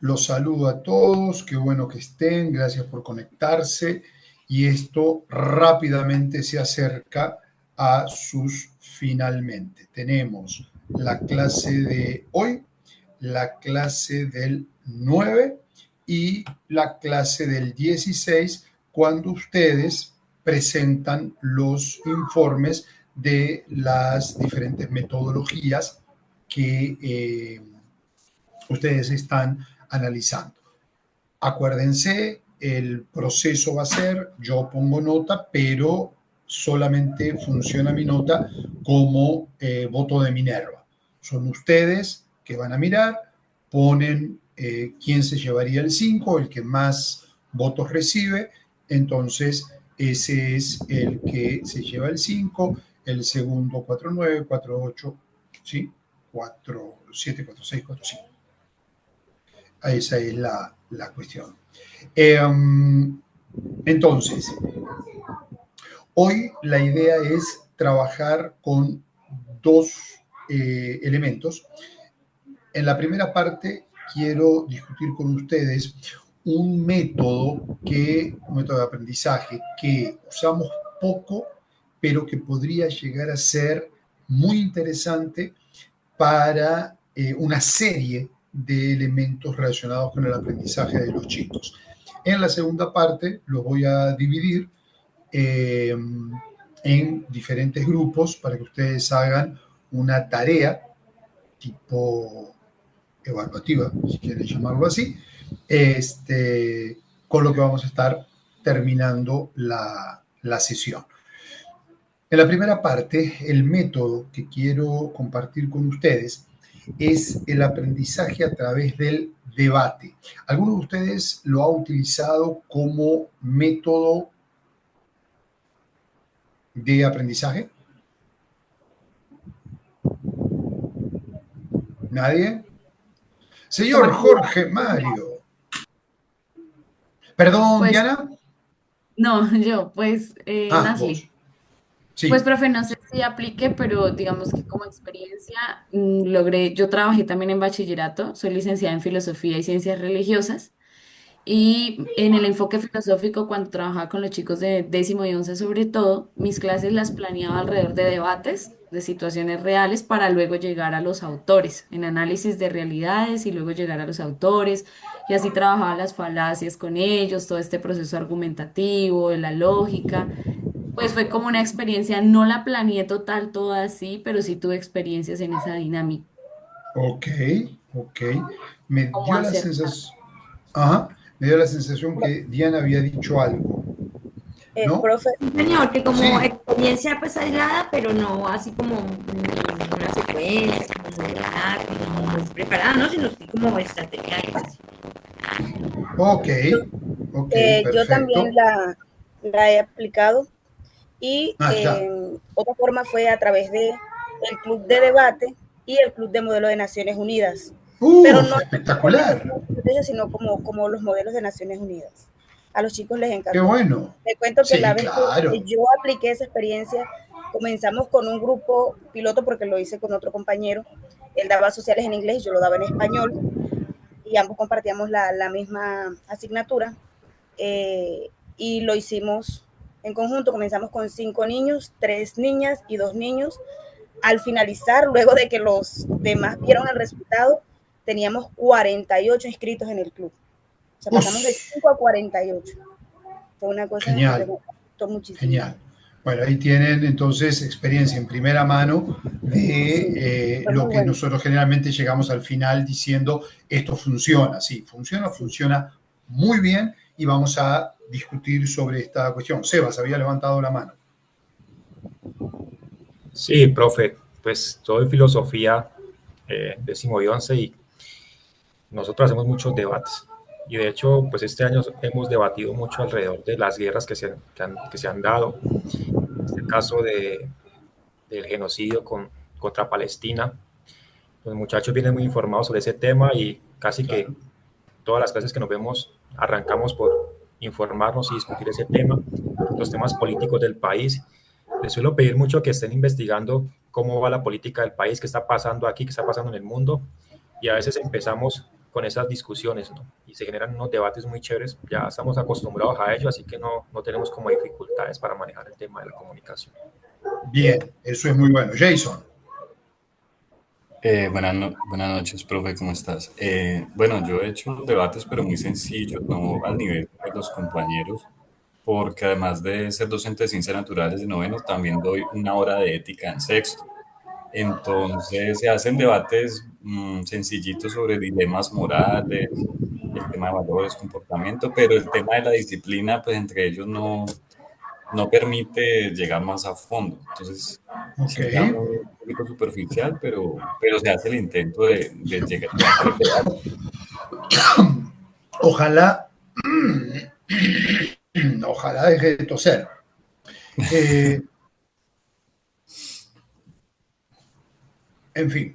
Los saludo a todos, qué bueno que estén, gracias por conectarse y esto rápidamente se acerca a sus finalmente. Tenemos la clase de hoy, la clase del 9 y la clase del 16 cuando ustedes presentan los informes de las diferentes metodologías que ustedes están analizando. Acuérdense, el proceso va a ser, yo pongo nota, pero solamente funciona mi nota como voto de Minerva. Son ustedes que van a mirar, ponen quién se llevaría el 5, el que más votos recibe, entonces ese es el que se lleva el 5, el segundo 4-9, 4-8, ¿sí? 4-7, 4-6, 4-5. Esa es la cuestión. Entonces, hoy la idea es trabajar con dos elementos. En la primera parte quiero discutir con ustedes un método de aprendizaje que usamos poco, pero que podría llegar a ser muy interesante para una serie de elementos relacionados con el aprendizaje de los chicos. En la segunda parte los voy a dividir en diferentes grupos para que ustedes hagan una tarea tipo evaluativa, si quieren llamarlo así, con lo que vamos a estar terminando la sesión. En la primera parte, el método que quiero compartir con ustedes es el aprendizaje a través del debate. ¿Alguno de ustedes lo ha utilizado como método de aprendizaje? ¿Nadie? Señor Jorge Mario. Perdón, Pues Diana. no, yo, pues Vos. Nasli. Pues, Sí. profe, no sé si aplique, pero digamos que como experiencia logré, yo trabajé también en bachillerato, soy licenciada en Filosofía y Ciencias Religiosas, y en el enfoque filosófico, cuando trabajaba con los chicos de décimo y once sobre todo, mis clases las planeaba alrededor de debates, de situaciones reales, para luego llegar a los autores, en análisis de realidades y luego llegar a los autores, y así trabajaba las falacias con ellos, todo este proceso argumentativo, de la lógica. Pues fue como una experiencia, no la planeé total toda así, pero sí tuve experiencias en esa dinámica, Ok, ok. Me como dio la hacer. sensación, me dio la sensación que Diana había dicho algo, ¿no? Profe, Sí, señor, que como Sí. experiencia pues aislada, pero no así como una secuencia, como modelar, como pues, preparada, ¿no? Sino así como estrategia de clase. Ok, yo, ok, yo también perfecto. la he aplicado y Ya. otra forma fue a través de el club de debate y el club de modelo de Naciones Unidas, pero no Espectacular. sino como los modelos de Naciones Unidas. A los chicos les Qué encantó. bueno. Te cuento que la Sí, vez que claro. yo apliqué esa experiencia, comenzamos con un grupo piloto porque lo hice con otro compañero. Él daba sociales en inglés y yo lo daba en español y ambos compartíamos la misma asignatura y lo hicimos en conjunto. Comenzamos con 5 niños, 3 niñas y 2 niños. Al finalizar, luego de que los demás vieron el resultado, teníamos 48 inscritos en el club. O sea, pasamos de Uf, 5 a 48. Fue una cosa que genial, me gustó muchísimo. genial. Bueno, ahí tienen entonces experiencia en primera mano Sí, de fue lo muy que bueno. nosotros generalmente llegamos al final diciendo esto funciona. Sí, funciona, Sí. funciona muy bien y vamos a discutir sobre esta cuestión. Sebas había levantado la mano. Sí, profe, pues todo en filosofía, décimo y once, y nosotros hacemos muchos debates. Y de hecho, pues este año hemos debatido mucho alrededor de las guerras que se han dado. En este caso del genocidio contra Palestina. Los muchachos vienen muy informados sobre ese tema y casi que Claro. todas las clases que nos vemos arrancamos por informarnos y discutir ese tema, los temas políticos del país. Les suelo pedir mucho que estén investigando cómo va la política del país, qué está pasando aquí, qué está pasando en el mundo, y a veces empezamos con esas discusiones, ¿no? Y se generan unos debates muy chéveres, ya estamos acostumbrados a ello, así que no tenemos como dificultades para manejar el tema de la comunicación. Bien, eso es muy bueno. Jason. Buenas noches, profe, ¿cómo estás? Bueno, yo he hecho debates, pero muy sencillos, no al nivel de los compañeros, porque además de ser docente de ciencias naturales de noveno, también doy una hora de ética en sexto. Entonces se hacen debates sencillitos sobre dilemas morales, el tema de valores, comportamiento, pero el tema de la disciplina, pues entre ellos no permite llegar más a fondo. Entonces, Ok. sí queda un poquito superficial, pero se hace el intento de llegar al debate. Ojalá, ojalá deje de toser. En fin,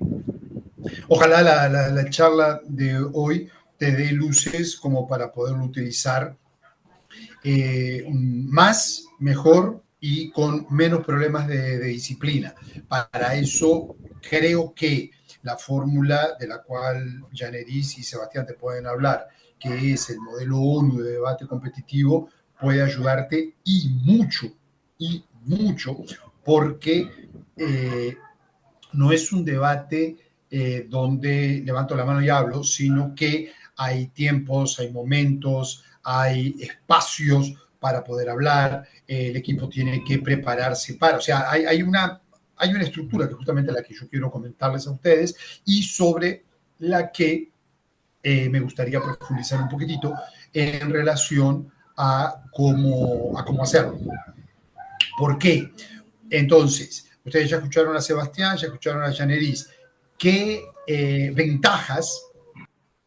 ojalá la charla de hoy te dé luces como para poderlo utilizar más, mejor y con menos problemas de disciplina. Para eso creo que la fórmula de la cual Janeris y Sebastián te pueden hablar, que es el modelo ONU de debate competitivo, puede ayudarte y mucho, porque no es un debate donde levanto la mano y hablo, sino que hay tiempos, hay momentos, hay espacios para poder hablar, el equipo tiene que prepararse para, o sea, hay una estructura que justamente la que yo quiero comentarles a ustedes y sobre la que me gustaría profundizar un poquitito en relación a cómo hacerlo. ¿Por qué? Entonces, ustedes ya escucharon a Sebastián, ya escucharon a Janeris. ¿Qué ventajas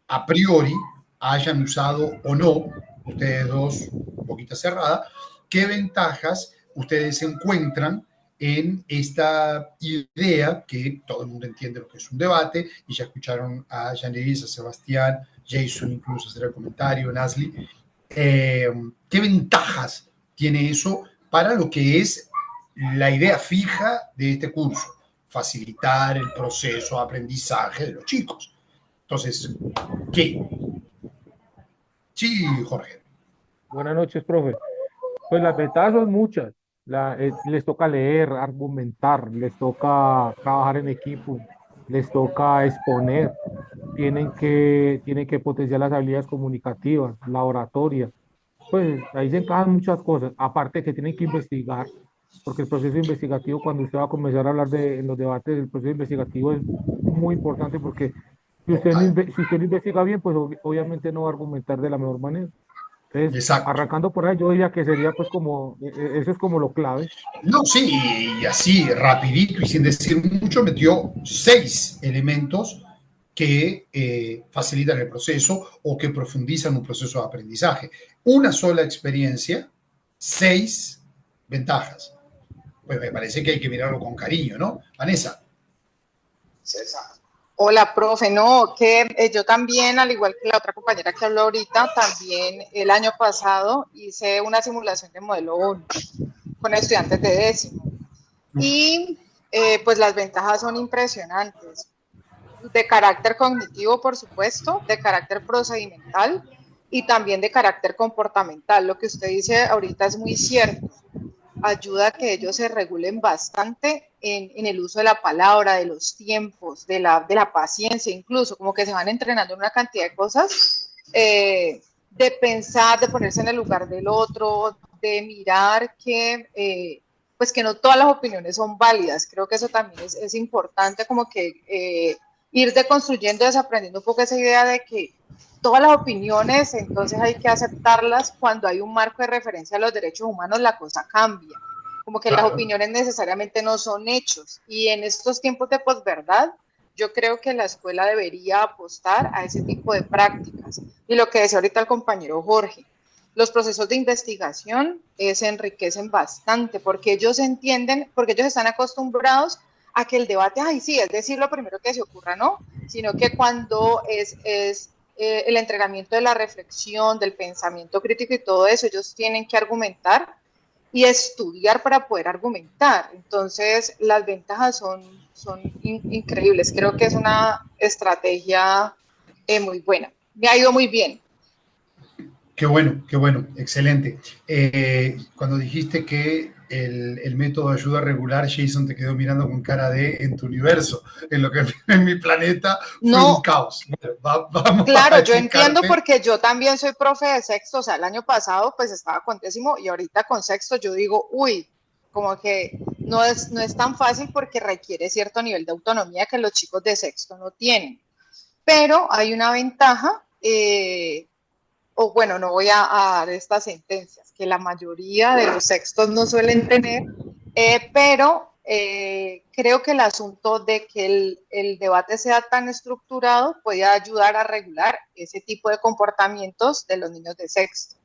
a priori hayan usado o no, ustedes dos, boquita cerrada, qué ventajas ustedes encuentran en esta idea que todo el mundo entiende lo que es un debate, y ya escucharon a Janeris, a Sebastián, Jason incluso hacer el comentario, Nasli. ¿Qué ventajas tiene eso para lo que es la idea fija de este curso? Facilitar el proceso de aprendizaje de los chicos. Entonces, ¿qué? Sí, Jorge. Buenas noches, profe. Pues las ventajas son muchas. Les toca leer, argumentar, les toca trabajar en equipo, les toca exponer, tienen que potenciar las habilidades comunicativas, la oratoria. Pues ahí se encajan muchas cosas. Aparte que tienen que investigar, porque el proceso investigativo, cuando usted va a comenzar a hablar en los debates, el proceso investigativo es muy importante porque Total. si usted no investiga bien, pues obviamente no va a argumentar de la mejor manera. Entonces, Exacto. arrancando por ahí, yo diría que sería pues como, eso es como lo clave. No, sí, y así, rapidito y sin decir mucho, metió 6 elementos que facilitan el proceso o que profundizan un proceso de aprendizaje. Una sola experiencia, 6 ventajas. Pues me parece que hay que mirarlo con cariño, ¿no? Vanessa. César. Hola, profe. No, que yo también, al igual que la otra compañera que habló ahorita, también el año pasado hice una simulación de modelo 1 con estudiantes de décimo. Y pues las ventajas son impresionantes. De carácter cognitivo, por supuesto, de carácter procedimental y también de carácter comportamental. Lo que usted dice ahorita es muy cierto. Ayuda a que ellos se regulen bastante en el uso de la palabra, de los tiempos, de la paciencia, incluso como que se van entrenando en una cantidad de cosas, de pensar, de ponerse en el lugar del otro, de mirar que, pues que no todas las opiniones son válidas. Creo que eso también es importante, como que ir deconstruyendo, desaprendiendo un poco esa idea de que todas las opiniones, entonces hay que aceptarlas. Cuando hay un marco de referencia a los derechos humanos, la cosa cambia. Como que las opiniones necesariamente no son hechos. Y en estos tiempos de posverdad, yo creo que la escuela debería apostar a ese tipo de prácticas. Y lo que decía ahorita el compañero Jorge, los procesos de investigación se enriquecen bastante porque ellos entienden, porque ellos están acostumbrados a que el debate, ay, sí, es decir lo primero que se ocurra, ¿no? Sino que cuando es el entrenamiento de la reflexión, del pensamiento crítico y todo eso, ellos tienen que argumentar y estudiar para poder argumentar. Entonces, las ventajas son increíbles. Creo que es una estrategia muy buena. Me ha ido muy bien. Qué bueno, excelente. Cuando dijiste que el método de ayuda regular, Jason te quedó mirando con cara de en tu universo, en lo que en mi planeta fue un No, caos. Bueno, vamos a claro, yo entiendo explicarte. porque yo también soy profe de sexto, o sea, el año pasado pues estaba con décimo y ahorita con sexto yo digo, uy, como que no es tan fácil porque requiere cierto nivel de autonomía que los chicos de sexto no tienen. Pero hay una ventaja, o bueno, no voy a dar estas sentencias, que la mayoría de los sextos no suelen tener, pero creo que el asunto de que el debate sea tan estructurado puede ayudar a regular ese tipo de comportamientos de los niños de sexto.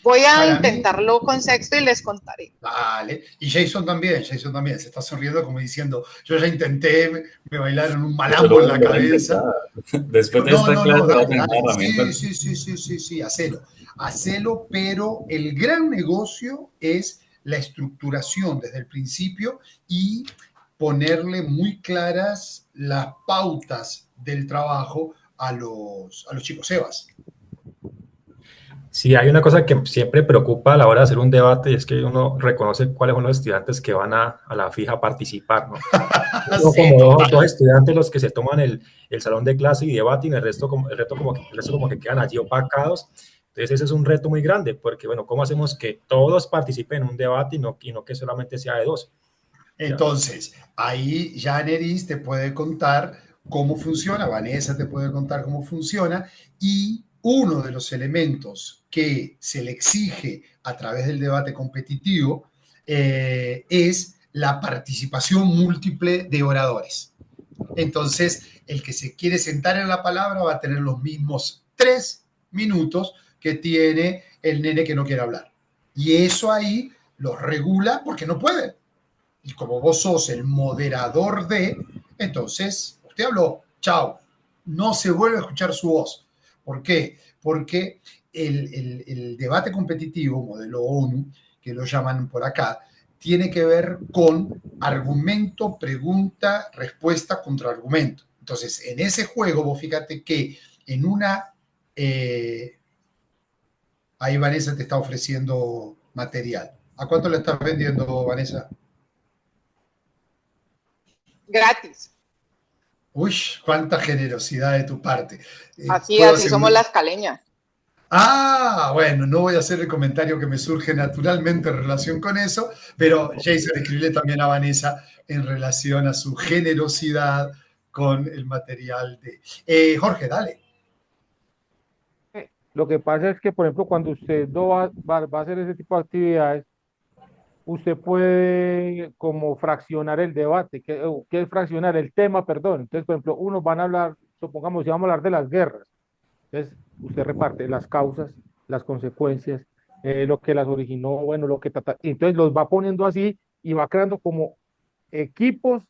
Voy a Para mí, intentarlo con sexto y les contaré. vale. Y Jason también, se está sonriendo como diciendo, yo ya intenté, me bailaron un malambo en la Lo voy a cabeza. intentar. Después de No, esta no, clase no, voy a dale, tener dale. herramientas. Sí, hacelo, pero el gran negocio es la estructuración desde el principio y ponerle muy claras las pautas del trabajo a los chicos. Sebas. Sí, hay una cosa que siempre preocupa a la hora de hacer un debate y es que uno reconoce cuáles son los estudiantes que van a la fija a participar, ¿no? Son Sí, como total. dos estudiantes los que se toman el salón de clase y debaten, el resto como que quedan allí opacados. Entonces ese es un reto muy grande, porque bueno, ¿cómo hacemos que todos participen en un debate y no que solamente sea de dos? ¿Ya? Entonces, ahí Janeris te puede contar cómo funciona, Vanessa te puede contar cómo funciona, y uno de los elementos que se le exige a través del debate competitivo es la participación múltiple de oradores. Entonces, el que se quiere sentar en la palabra va a tener los mismos 3 minutos que tiene el nene que no quiere hablar. Y eso ahí los regula porque no pueden. Y como vos sos el moderador entonces usted habló, chao, no se vuelve a escuchar su voz. ¿Por qué? Porque el debate competitivo, modelo ONU, que lo llaman por acá, tiene que ver con argumento, pregunta, respuesta, contraargumento. Entonces, en ese juego, vos fíjate que en una... ahí Vanessa te está ofreciendo material. ¿A cuánto le estás vendiendo, Vanessa? Gratis. Uy, cuánta generosidad de tu parte. Así, Puedo así somos asegurar. las caleñas. Ah, bueno, no voy a hacer el comentario que me surge naturalmente en relación con eso, pero Jason, escribirle también a Vanessa en relación a su generosidad con el material de... Jorge, dale. Lo que pasa es que, por ejemplo, cuando usted no va a hacer ese tipo de actividades, usted puede como fraccionar el debate. ¿Qué es fraccionar? El tema, perdón. Entonces, por ejemplo, unos van a hablar, supongamos, si vamos a hablar de las guerras. Entonces, usted reparte las causas, las consecuencias, lo que las originó, bueno, lo que trata. Entonces, los va poniendo así y va creando como equipos,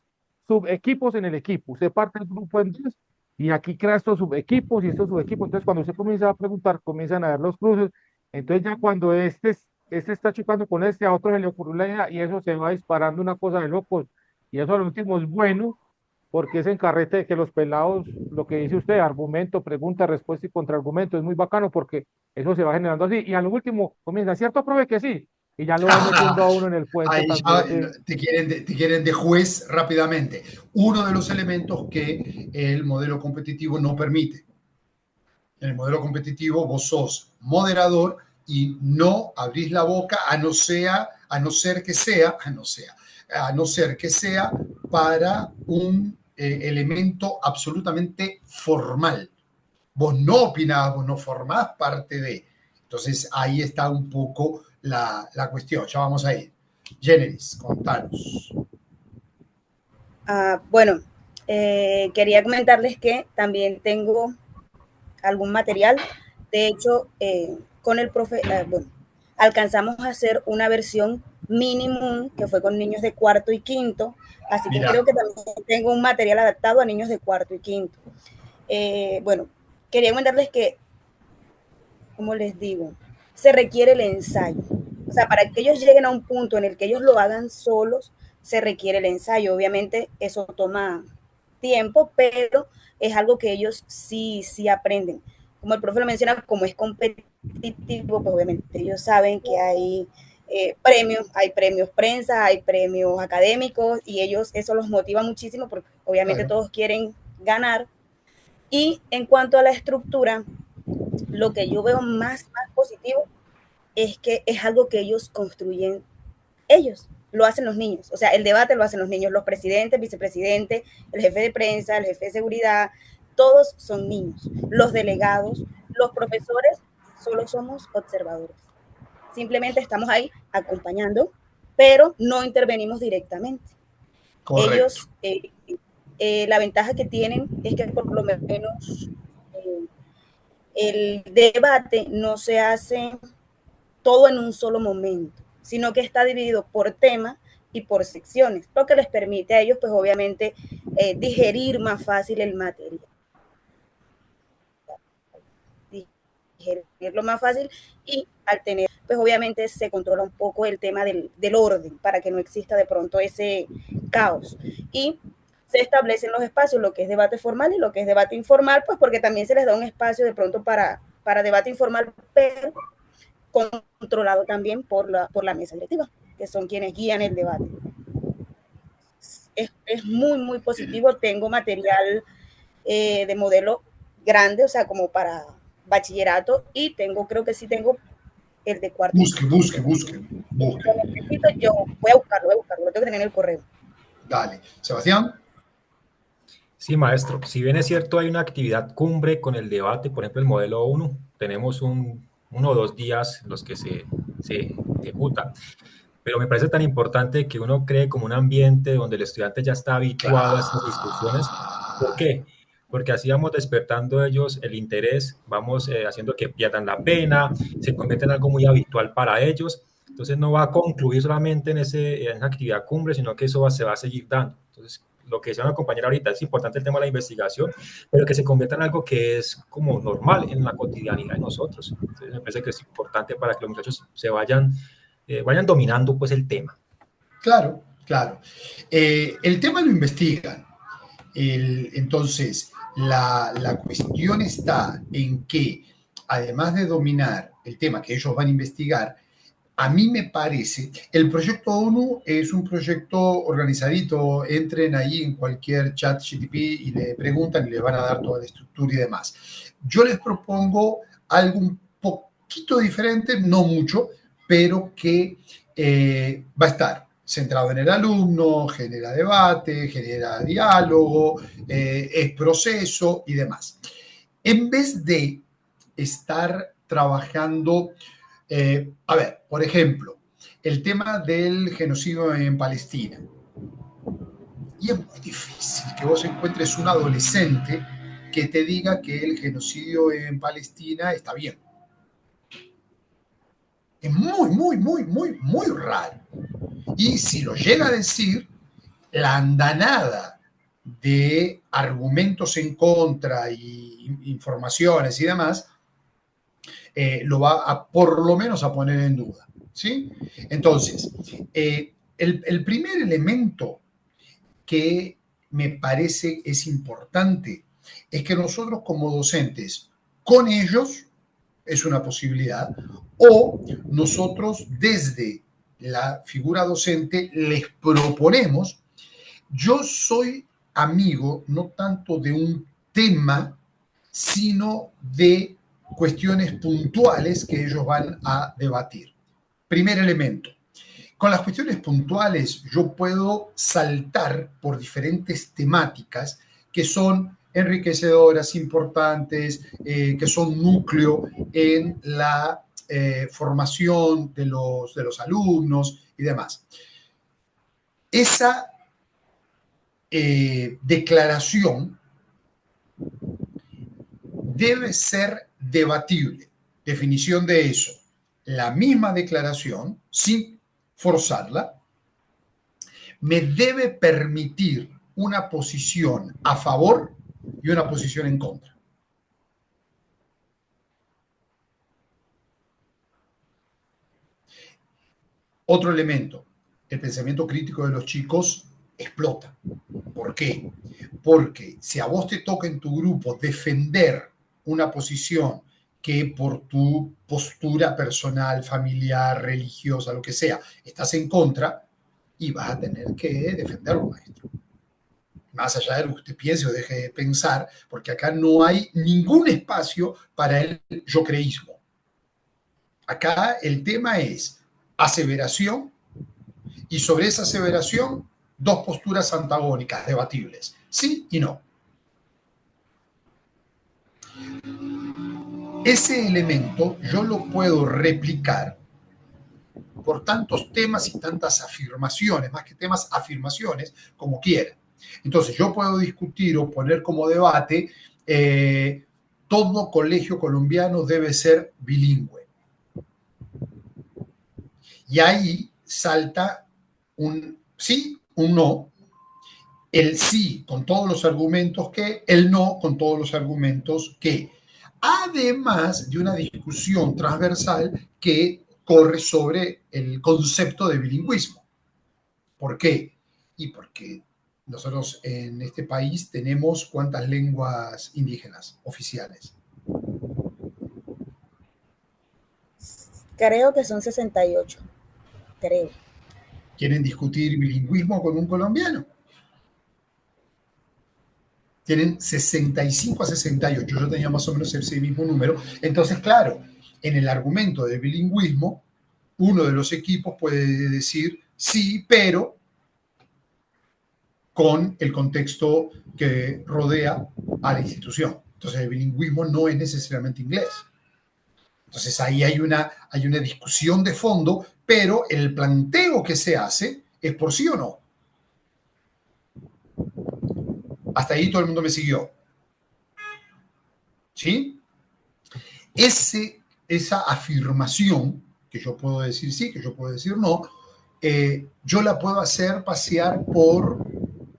subequipos en el equipo. Usted parte el grupo en dos y aquí crea estos subequipos y estos subequipos. Entonces, cuando usted comienza a preguntar, comienzan a ver los cruces. Entonces, ya cuando este está chocando con este, a otro se le ocurrió la idea y eso se va disparando una cosa de locos. Y eso al último es bueno porque ese encarrete de que los pelados, lo que dice usted, argumento, pregunta, respuesta y contraargumento, es muy bacano porque eso se va generando así. Y a lo último comienza, ¿cierto, profe, que sí? Y ya lo va metiendo a uno en el cuento Ahí ya también de... te quieren de juez rápidamente. Uno de los elementos que el modelo competitivo no permite. En el modelo competitivo vos sos moderador y no abrís la boca a no ser que sea para un elemento absolutamente formal. Vos no opinás, vos no formás parte de. Entonces ahí está un poco la cuestión. Ya vamos a ir. Generis, contanos. Bueno, quería comentarles que también tengo algún material. De hecho, con el profe, bueno, alcanzamos a hacer una versión mínimo que fue con niños de cuarto y quinto, así que Mira. creo que también tengo un material adaptado a niños de cuarto y quinto. Bueno, quería comentarles que, como les digo, se requiere el ensayo. O sea, para que ellos lleguen a un punto en el que ellos lo hagan solos, se requiere el ensayo. Obviamente, eso toma tiempo, pero es algo que ellos sí aprenden. Como el profe lo menciona, como es competitivo, pues obviamente ellos saben que hay premios prensa, hay premios académicos, y ellos eso los motiva muchísimo porque obviamente Claro. todos quieren ganar. Y en cuanto a la estructura, lo que yo veo más positivo es que es algo que ellos construyen, ellos lo hacen los niños, o sea, el debate lo hacen los niños, los presidentes, vicepresidentes, el jefe de prensa, el jefe de seguridad, todos son niños, los delegados, los profesores, solo somos observadores, simplemente estamos ahí acompañando, pero no intervenimos directamente. Correcto. Ellos, la ventaja que tienen es que por lo menos eh, el debate no se hace todo en un solo momento, sino que está dividido por tema y por secciones, lo que les permite a ellos, pues obviamente, digerir más fácil el material, digerirlo más fácil, y al tener, pues obviamente se controla un poco el tema del orden para que no exista de pronto ese caos. Y se establecen los espacios, lo que es debate formal y lo que es debate informal, pues porque también se les da un espacio de pronto para debate informal, pero controlado también por la mesa directiva, que son quienes guían el debate. Es muy positivo. Tengo material de modelo grande, o sea, como para bachillerato, y creo que sí tengo el de cuarto. Busque. Yo voy a buscarlo, lo tengo que tener en el correo. Dale. Sebastián. Sí, maestro. Si bien es cierto, hay una actividad cumbre con el debate, por ejemplo, el modelo 1, tenemos uno o 2 días en los que se ejecuta. Pero me parece tan importante que uno cree como un ambiente donde el estudiante ya está habituado a estas discusiones. ¿Por qué? Porque así vamos despertando ellos el interés, vamos haciendo que pierdan la pena, se convierte en algo muy habitual para ellos. Entonces no va a concluir solamente en esa actividad cumbre, sino que eso se va a seguir dando. Entonces, lo que decía una compañera ahorita, es importante el tema de la investigación, pero que se convierta en algo que es como normal en la cotidianidad de nosotros. Entonces, me parece que es importante para que los muchachos se vayan dominando pues el tema. Claro. El tema lo investigan. Entonces, la cuestión está en que, además de dominar el tema que ellos van a investigar, a mí me parece, el proyecto ONU es un proyecto organizadito, entren ahí en cualquier chat GTP y le preguntan y le van a dar toda la estructura y demás. Yo les propongo algo un poquito diferente, no mucho, pero que va a estar centrado en el alumno, genera debate, genera diálogo, es proceso y demás. En vez de estar trabajando, a ver, por ejemplo, el tema del genocidio en Palestina. Y es muy difícil que vos encuentres un adolescente que te diga que el genocidio en Palestina está bien. Es muy raro. Y si lo llega a decir, la andanada de argumentos en contra y informaciones y demás, lo va a por lo menos a poner en duda. ¿Sí? Entonces, el primer elemento que me parece es importante es que nosotros como docentes, con ellos, es una posibilidad, o nosotros desde la figura docente les proponemos. Yo soy amigo no tanto de un tema, sino de cuestiones puntuales que ellos van a debatir. Primer elemento. Con las cuestiones puntuales yo puedo saltar por diferentes temáticas que son enriquecedoras, importantes, que son núcleo en la formación de los alumnos y demás. Esa declaración debe ser debatible. Definición de eso. La misma declaración, sin forzarla, me debe permitir una posición a favor y una posición en contra. Otro elemento, el pensamiento crítico de los chicos explota. ¿Por qué? Porque si a vos te toca en tu grupo defender una posición que por tu postura personal, familiar, religiosa, lo que sea, estás en contra, y vas a tener que defenderlo, maestro. Más allá de lo que usted piense o deje de pensar, porque acá no hay ningún espacio para el yo-creísmo. Acá el tema es aseveración, y sobre esa aseveración, dos posturas antagónicas, debatibles, sí y no. Ese elemento yo lo puedo replicar por tantos temas y tantas afirmaciones, más que temas, afirmaciones, como quiera. Entonces yo puedo discutir o poner como debate, todo colegio colombiano debe ser bilingüe. Y ahí salta un sí, un no, el sí con todos los argumentos que, el no con todos los argumentos que, además de una discusión transversal que corre sobre el concepto de bilingüismo. ¿Por qué? Y porque nosotros en este país tenemos ¿cuántas lenguas indígenas oficiales? Creo que son 68, creo. ¿Quieren discutir bilingüismo con un colombiano? Tienen 65 a 68, yo tenía más o menos ese mismo número. Entonces, claro, en el argumento de bilingüismo, uno de los equipos puede decir sí, pero con el contexto que rodea a la institución. Entonces, el bilingüismo no es necesariamente inglés. Entonces, ahí hay una discusión de fondo, pero el planteo que se hace es por sí o no. Hasta ahí todo el mundo me siguió. ¿Sí? Esa afirmación, que yo puedo decir sí, que yo puedo decir no, yo la puedo hacer pasear por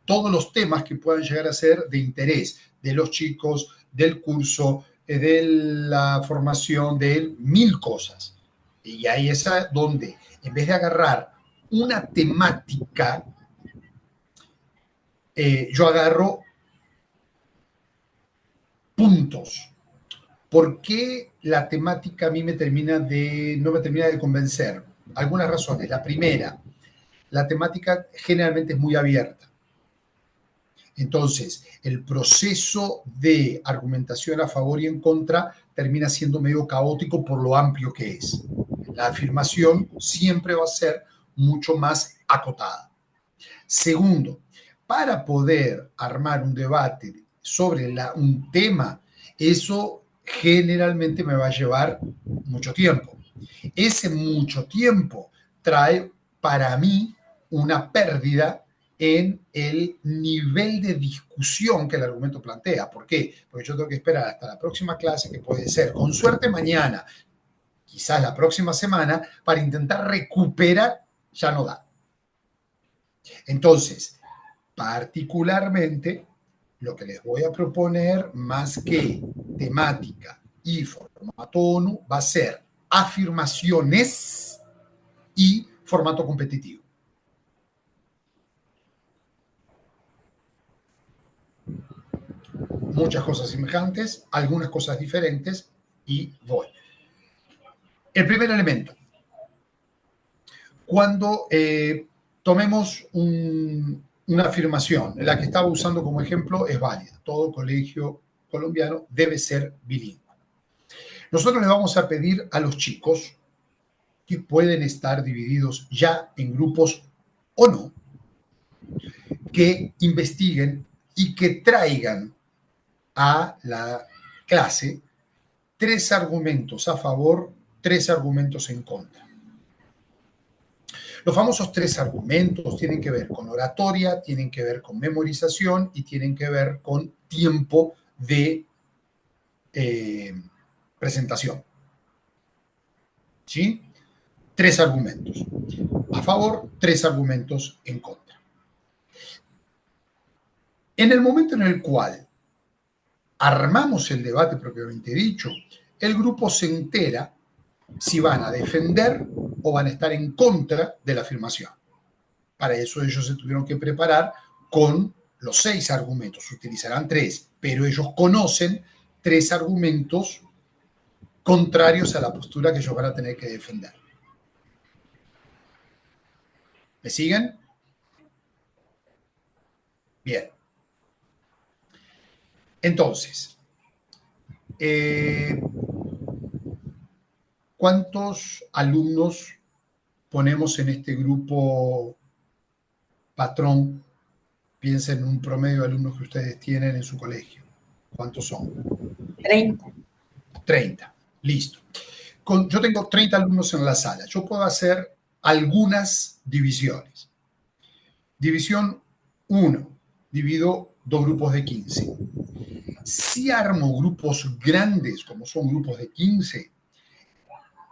todos los temas que puedan llegar a ser de interés de los chicos, del curso, de la formación, de mil cosas. Y ahí es donde, en vez de agarrar una temática, yo agarro puntos. ¿Por qué la temática a mí no me termina de convencer? Algunas razones. La primera, la temática generalmente es muy abierta. Entonces, el proceso de argumentación a favor y en contra termina siendo medio caótico por lo amplio que es. La afirmación siempre va a ser mucho más acotada. Segundo, para poder armar un debate sobre un tema, eso generalmente me va a llevar mucho tiempo. Ese mucho tiempo trae para mí una pérdida en el nivel de discusión que el argumento plantea. ¿Por qué? Porque yo tengo que esperar hasta la próxima clase, que puede ser, con suerte mañana, quizás la próxima semana, para intentar recuperar, ya no da. Entonces, particularmente, lo que les voy a proponer, más que temática y formato ONU, va a ser afirmaciones y formato competitivo. Muchas cosas semejantes, algunas cosas diferentes, y voy. El primer elemento. Cuando tomemos una afirmación, la que estaba usando como ejemplo es válida. Todo colegio colombiano debe ser bilingüe. Nosotros le vamos a pedir a los chicos, que pueden estar divididos ya en grupos o no, que investiguen y que traigan a la clase 3 argumentos a favor, 3 argumentos en contra. Los famosos 3 argumentos tienen que ver con oratoria, tienen que ver con memorización y tienen que ver con tiempo de presentación. ¿Sí? 3 argumentos a favor, 3 argumentos en contra. En el momento en el cual armamos el debate propiamente dicho, el grupo se entera si van a defender o van a estar en contra de la afirmación. Para eso ellos se tuvieron que preparar con los 6 argumentos. Utilizarán 3, pero ellos conocen 3 argumentos contrarios a la postura que ellos van a tener que defender. ¿Me siguen? Bien. Entonces, ¿cuántos alumnos ponemos en este grupo patrón? Piensen en un promedio de alumnos que ustedes tienen en su colegio. ¿Cuántos son? 30. 30. Listo. Yo tengo 30 alumnos en la sala. Yo puedo hacer algunas divisiones. División 1. Divido 2 grupos de 15. Si armo grupos grandes, como son grupos de 15,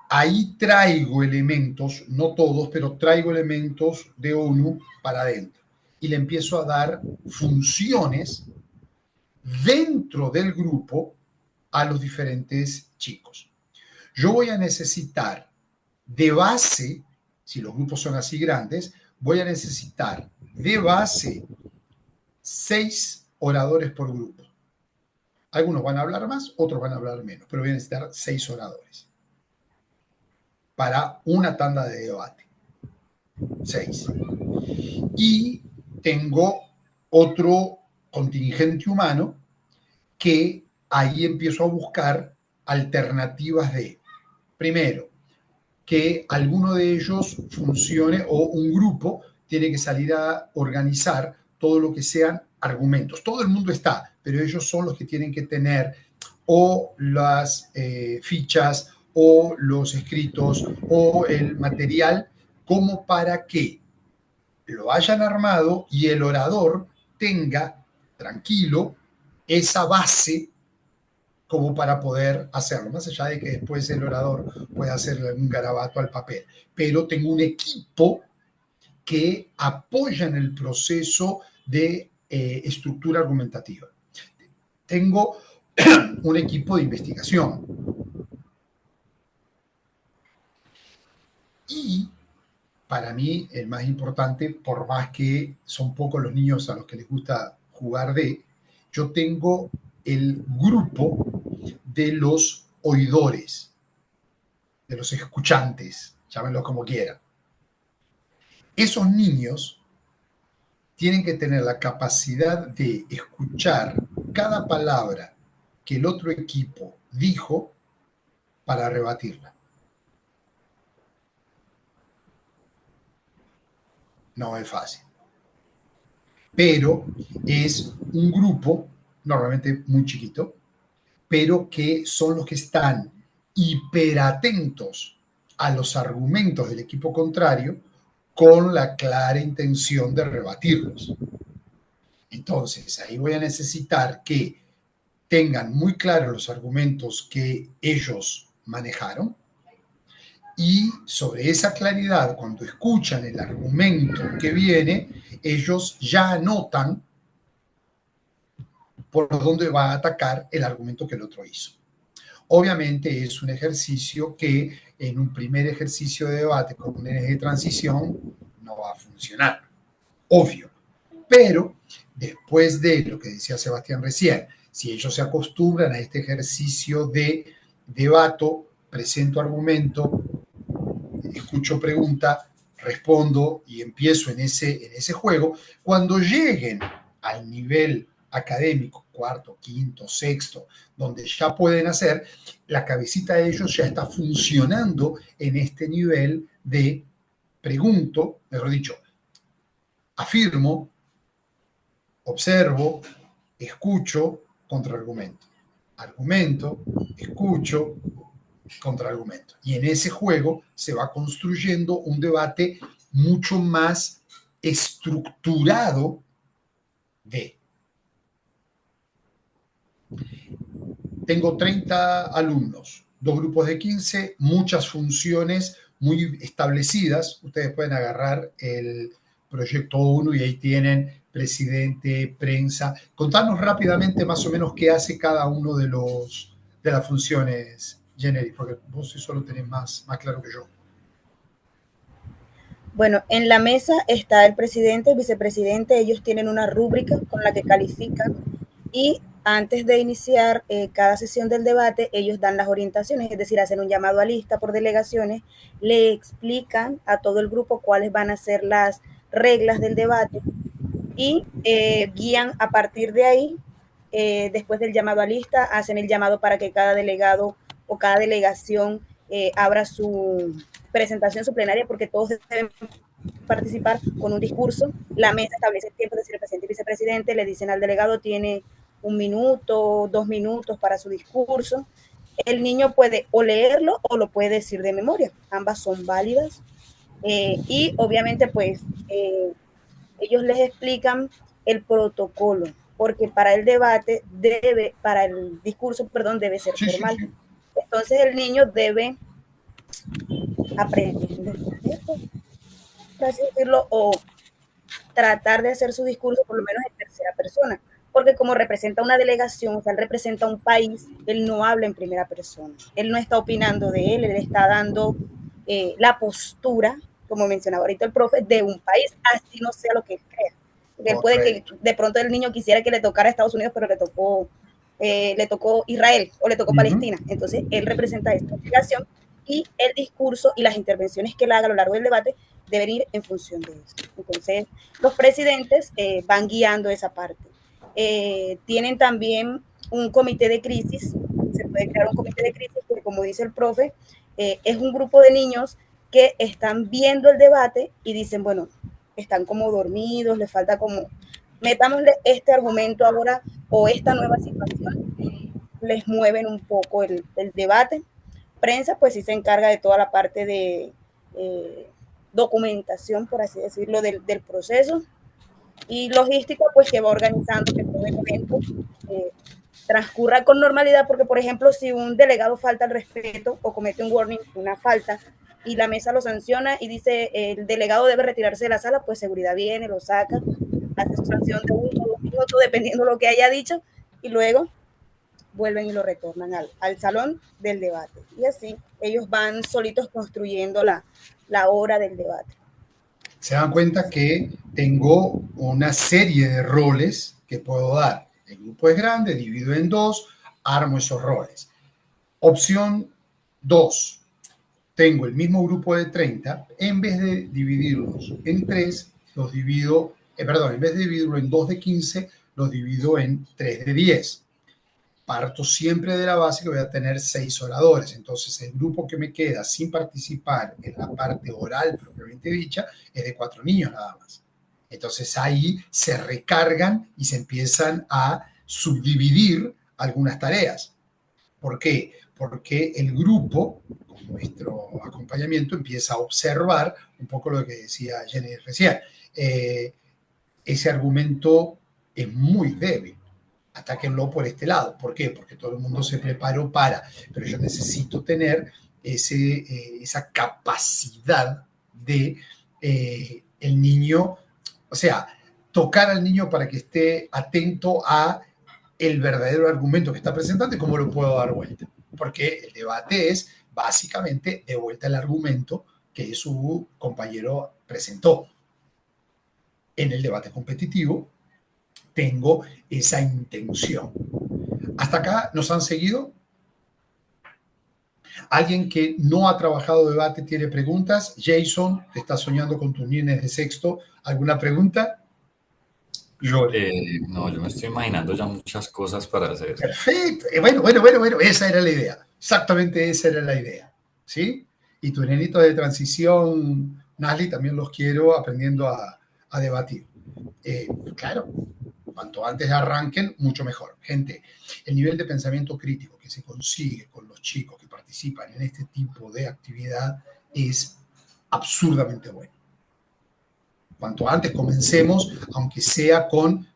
ahí traigo elementos, no todos, pero traigo elementos de ONU para adentro. Y le empiezo a dar funciones dentro del grupo a los diferentes chicos. Yo voy a necesitar de base, si los grupos son así grandes, voy a necesitar de base 6 oradores por grupo. Algunos van a hablar más, otros van a hablar menos, pero voy a necesitar 6 oradores para una tanda de debate. 6. Y tengo otro contingente humano que ahí empiezo a buscar alternativas de, primero, que alguno de ellos funcione o un grupo tiene que salir a organizar todo lo que sean argumentos. Todo el mundo está, pero ellos son los que tienen que tener o las fichas o los escritos o el material como para que lo hayan armado y el orador tenga tranquilo esa base como para poder hacerlo, más allá de que después el orador pueda hacerle un garabato al papel. Pero tengo un equipo que apoya en el proceso de estructura argumentativa. Tengo un equipo de investigación. Y para mí, el más importante, por más que son pocos los niños a los que les gusta jugar yo tengo el grupo de los oidores, de los escuchantes, llámenlo como quieran. Esos niños tienen que tener la capacidad de escuchar cada palabra que el otro equipo dijo para rebatirla. No es fácil. Pero es un grupo, normalmente muy chiquito, pero que son los que están hiperatentos a los argumentos del equipo contrario con la clara intención de rebatirlos. Entonces, ahí voy a necesitar que tengan muy claros los argumentos que ellos manejaron y sobre esa claridad, cuando escuchan el argumento que viene, ellos ya anotan por dónde va a atacar el argumento que el otro hizo. Obviamente es un ejercicio que en un primer ejercicio de debate con un eje de transición no va a funcionar, obvio. Pero después de lo que decía Sebastián recién, si ellos se acostumbran a este ejercicio de debate, presento argumento, escucho pregunta, respondo y empiezo en ese juego, cuando lleguen al nivel académico, cuarto, quinto, sexto, donde ya pueden hacer, la cabecita de ellos ya está funcionando en este nivel de pregunto, mejor dicho, afirmo, observo, escucho, contraargumento. Argumento, escucho, contraargumento. Y en ese juego se va construyendo un debate mucho más estructurado de. Tengo 30 alumnos, 2 grupos de 15, muchas funciones muy establecidas. Ustedes pueden agarrar el proyecto 1 y ahí tienen presidente, prensa. Contanos rápidamente más o menos qué hace cada uno de las funciones, Jenny, porque vos eso lo tenés más claro que yo. Bueno, en la mesa está el presidente, el vicepresidente, ellos tienen una rúbrica con la que califican y antes de iniciar cada sesión del debate, ellos dan las orientaciones, es decir, hacen un llamado a lista por delegaciones, le explican a todo el grupo cuáles van a ser las reglas del debate y guían a partir de ahí. Después del llamado a lista, hacen el llamado para que cada delegado o cada delegación abra su presentación, su plenaria, porque todos deben participar con un discurso. La mesa establece el tiempo, es decir, el presidente y vicepresidente le dicen al delegado tiene 1 minuto, 2 minutos para su discurso. El niño puede o leerlo o lo puede decir de memoria. Ambas son válidas. Y obviamente, pues, ellos les explican el protocolo, porque para el debate para el discurso, perdón, debe ser formal. Sí. Entonces el niño debe aprender, por así decirlo, o tratar de hacer su discurso por lo menos en tercera persona, porque como representa una delegación, o sea, él representa un país, él no habla en primera persona, él no está opinando de él está dando la postura, como mencionaba ahorita el profe, de un país, así no sea lo que él crea. Porque puede que de pronto el niño quisiera que le tocara a Estados Unidos, pero le tocó Israel o le tocó Palestina. Entonces, él representa esta delegación y el discurso y las intervenciones que él haga a lo largo del debate deben ir en función de eso. Entonces, los presidentes van guiando esa parte. Tienen también un comité de crisis, se puede crear un comité de crisis, porque como dice el profe, es un grupo de niños que están viendo el debate y dicen, bueno, están como dormidos, les falta como, metámosle este argumento ahora o esta nueva situación, les mueven un poco el debate. Prensa, pues sí se encarga de toda la parte de documentación, por así decirlo, del proceso. Y logística, pues que va organizando que todo el evento transcurra con normalidad, porque, por ejemplo, si un delegado falta al respeto o comete un warning, una falta, y la mesa lo sanciona y dice el delegado debe retirarse de la sala, pues seguridad viene, lo saca, hace su sanción de 1 o 2 minutos, dependiendo de lo que haya dicho, y luego vuelven y lo retornan al salón del debate. Y así ellos van solitos construyendo la hora del debate. Se dan cuenta que tengo una serie de roles que puedo dar. El grupo es grande, divido en 2, armo esos roles. Opción 2. Tengo el mismo grupo de 30, en vez de dividirlos en 3, los divido, en vez de dividirlo en 2 de 15, los divido en 3 de 10. Parto siempre de la base que voy a tener 6 oradores. Entonces, el grupo que me queda sin participar en la parte oral propiamente dicha es de 4 niños nada más. Entonces, ahí se recargan y se empiezan a subdividir algunas tareas. ¿Por qué? Porque el grupo, con nuestro acompañamiento, empieza a observar un poco lo que decía Jenny recién. Ese argumento es muy débil. Atáquenlo por este lado. ¿Por qué? Porque todo el mundo se preparó pero yo necesito tener esa capacidad de el niño, o sea, tocar al niño para que esté atento a el verdadero argumento que está presentando y cómo lo puedo dar vuelta. Porque el debate es básicamente de vuelta el argumento que su compañero presentó. En el debate competitivo tengo esa intención. ¿Hasta acá nos han seguido? ¿Alguien que no ha trabajado debate tiene preguntas? Jason, te estás soñando con tus nenes de sexto. ¿Alguna pregunta? No, yo me estoy imaginando ya muchas cosas para hacer. Perfecto. Bueno, esa era la idea. Exactamente esa era la idea. ¿Sí? Y tus nenitos de transición, Nasli, también los quiero aprendiendo a debatir. Claro, cuanto antes arranquen, mucho mejor. Gente, el nivel de pensamiento crítico que se consigue con los chicos que participan en este tipo de actividad es absurdamente bueno. Cuanto antes comencemos, aunque sea con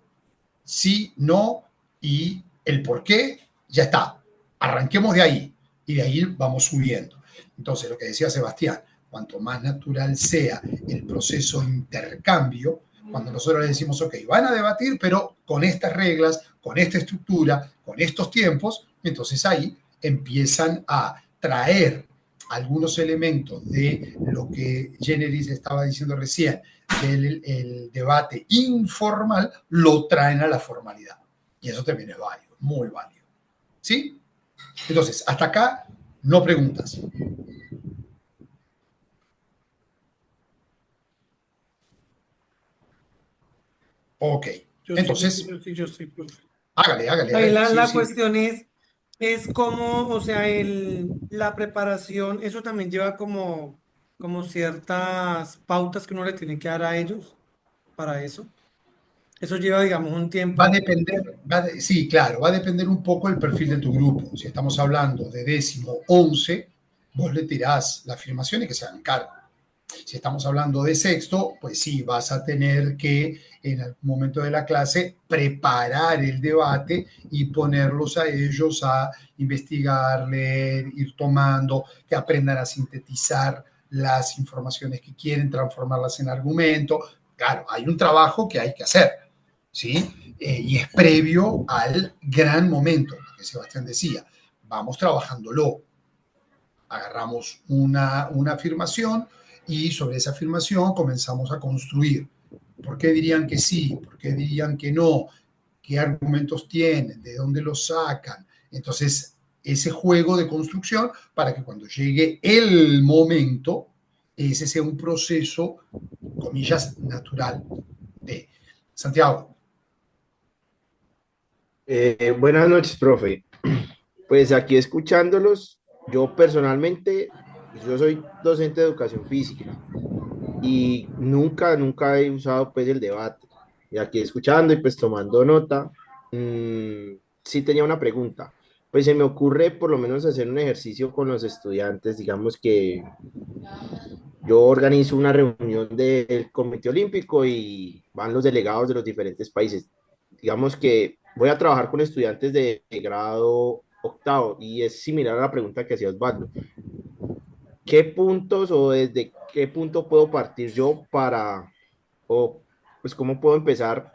sí, no y el por qué, ya está. Arranquemos de ahí y de ahí vamos subiendo. Entonces, lo que decía Sebastián, cuanto más natural sea el proceso de intercambio, cuando nosotros le decimos, ok, van a debatir, pero con estas reglas, con esta estructura, con estos tiempos, entonces ahí empiezan a traer algunos elementos de lo que Generis estaba diciendo recién, del el debate informal, lo traen a la formalidad. Y eso también es válido, muy válido. ¿Sí? Entonces, hasta acá, no preguntas. Ok. Entonces, Yo sí, profe. hágale. Ahí Sí, la sí. cuestión es cómo, o sea, la preparación, eso también lleva como ciertas pautas que uno le tiene que dar a ellos para eso. Eso lleva, digamos, un Va a tiempo. depender, sí, claro, va a depender un poco el perfil de tu grupo. Si estamos hablando de 10º, 11, vos le tirás la afirmación y que se hagan cargo. Si estamos hablando de sexto, pues sí, vas a tener que en algún momento de la clase preparar el debate y ponerlos a ellos a investigar, leer, ir tomando, que aprendan a sintetizar las informaciones que quieren, transformarlas en argumento. Claro, hay un trabajo que hay que hacer, ¿sí? Y es previo al gran momento, que Sebastián decía, vamos trabajándolo. Agarramos una afirmación y sobre esa afirmación comenzamos a construir. ¿Por qué dirían que sí? ¿Por qué dirían que no? ¿Qué argumentos tienen? ¿De dónde los sacan? Entonces, ese juego de construcción para que cuando llegue el momento, ese sea un proceso, comillas, natural de Santiago. Buenas noches, profe. Pues aquí escuchándolos, yo personalmente, yo soy docente de educación física y nunca he usado pues el debate. Y aquí escuchando y pues tomando nota, sí tenía una pregunta. Pues se me ocurre por lo menos hacer un ejercicio con los estudiantes, digamos que yo organizo una reunión del Comité Olímpico y van los delegados de los diferentes países. Digamos que voy a trabajar con estudiantes de grado octavo y es similar a la pregunta que hacía Osvaldo. ¿Qué puntos o desde qué punto puedo partir yo o pues cómo puedo empezar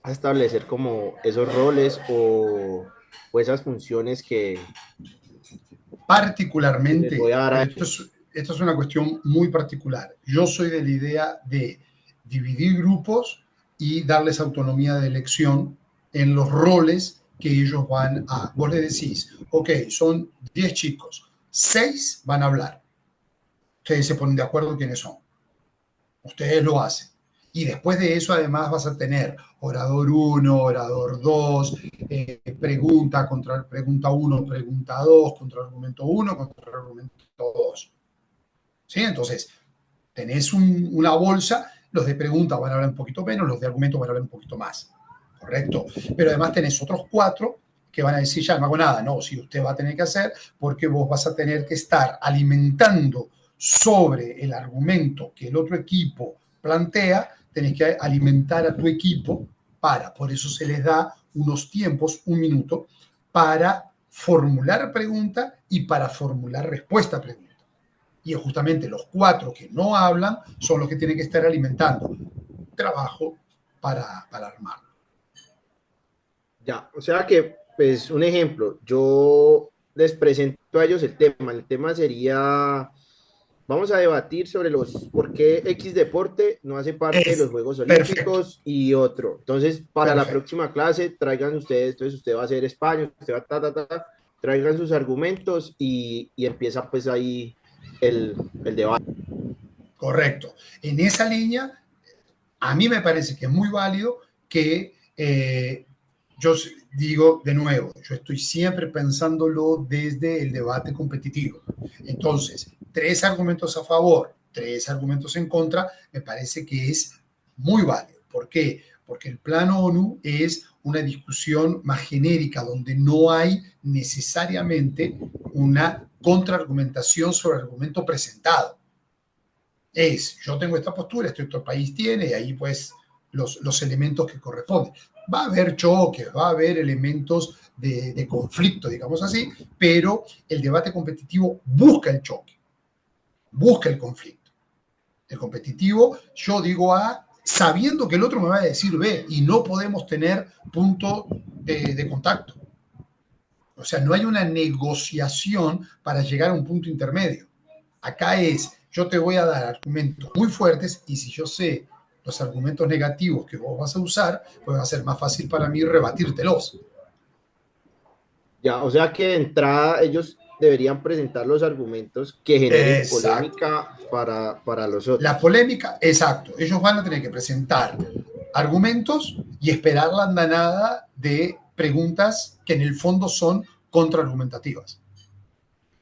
a establecer como esos roles o esas funciones que les Particularmente, voy a dar a esto es una cuestión muy particular. Yo soy de la idea de dividir grupos y darles autonomía de elección en los roles que ellos van a. Vos le decís, ok, son 10 chicos, 6 van a hablar. Ustedes se ponen de acuerdo quiénes son. Ustedes lo hacen. Y después de eso, además, vas a tener orador 1, orador 2, pregunta contra pregunta 1, pregunta 2, contra argumento 1, contra argumento 2. ¿Sí? Entonces, tenés una bolsa, los de pregunta van a hablar un poquito menos, los de argumento van a hablar un poquito más. ¿Correcto? Pero además tenés otros 4 que van a decir, ya no hago nada. No, si usted va a tener que hacer, porque vos vas a tener que estar alimentando sobre el argumento que el otro equipo plantea, tenés que alimentar a tu equipo por eso se les da unos tiempos, 1 minuto, para formular pregunta y para formular respuesta a pregunta. Y justamente los 4 que no hablan son los que tienen que estar alimentando trabajo para armarlo. Ya, o sea que, pues, un ejemplo, yo les presento a ellos el tema sería, vamos a debatir sobre por qué X deporte no hace parte de los Juegos Olímpicos y otro. Entonces, para la próxima clase, traigan ustedes, entonces usted va a hacer España, usted va traigan sus argumentos y empieza pues ahí el debate. Correcto. En esa línea, a mí me parece que es muy válido que yo digo de nuevo, yo estoy siempre pensándolo desde el debate competitivo. Entonces, 3 argumentos a favor, 3 argumentos en contra, me parece que es muy válido. ¿Por qué? Porque el plano ONU es una discusión más genérica, donde no hay necesariamente una contraargumentación sobre el argumento presentado. Yo tengo esta postura, otro país tiene, y ahí pues los elementos que corresponden. Va a haber choques, va a haber elementos de conflicto, digamos así, pero el debate competitivo busca el choque, busca el conflicto. El competitivo, yo digo A, sabiendo que el otro me va a decir B, y no podemos tener punto de contacto. O sea, no hay una negociación para llegar a un punto intermedio. Acá yo te voy a dar argumentos muy fuertes y si yo sé los argumentos negativos que vos vas a usar, pues va a ser más fácil para mí rebatírtelos. Ya, o sea que de entrada ellos deberían presentar los argumentos que generen Exacto. polémica para los otros. La polémica, exacto. Ellos van a tener que presentar argumentos y esperar la andanada de preguntas que en el fondo son contraargumentativas.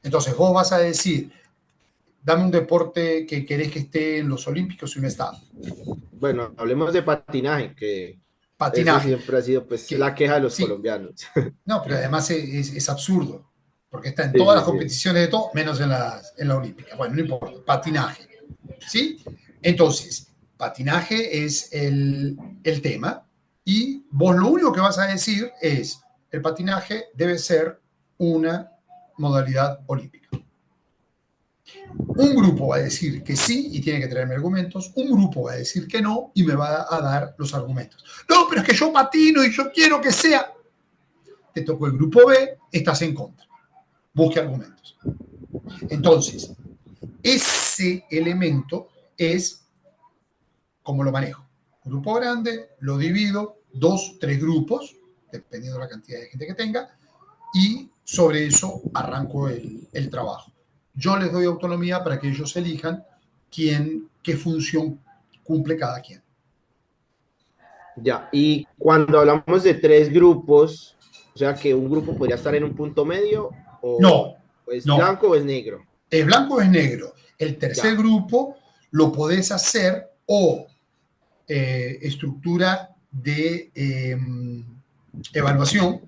Entonces vos vas a decir, dame un deporte que querés que esté en los Olímpicos y no está. Bueno, hablemos de patinaje, que Patinaje. eso siempre ha sido pues, la queja de los colombianos. No, pero además es absurdo, porque está en Sí, todas sí, las competiciones de todo, menos en la olímpica. Bueno, no importa, patinaje. ¿Sí? Entonces, patinaje es el tema y vos lo único que vas a decir es, el patinaje debe ser una modalidad olímpica. Un grupo va a decir que sí y tiene que traerme argumentos, un grupo va a decir que no y me va a dar los argumentos. No, pero es que yo patino y yo quiero que sea. Te tocó el grupo B, estás en contra. Busque argumentos. Entonces, ese elemento es como lo manejo. Grupo grande, lo divido, 2, 3 grupos, dependiendo de la cantidad de gente que tenga, y sobre eso arranco el trabajo. Yo les doy autonomía para que ellos elijan qué función cumple cada quien. Ya, y cuando hablamos de 3 grupos, o sea que un grupo podría estar en un punto medio, o no, es no. blanco o es negro. Es blanco o es negro. El tercer grupo lo podés hacer o estructura de evaluación.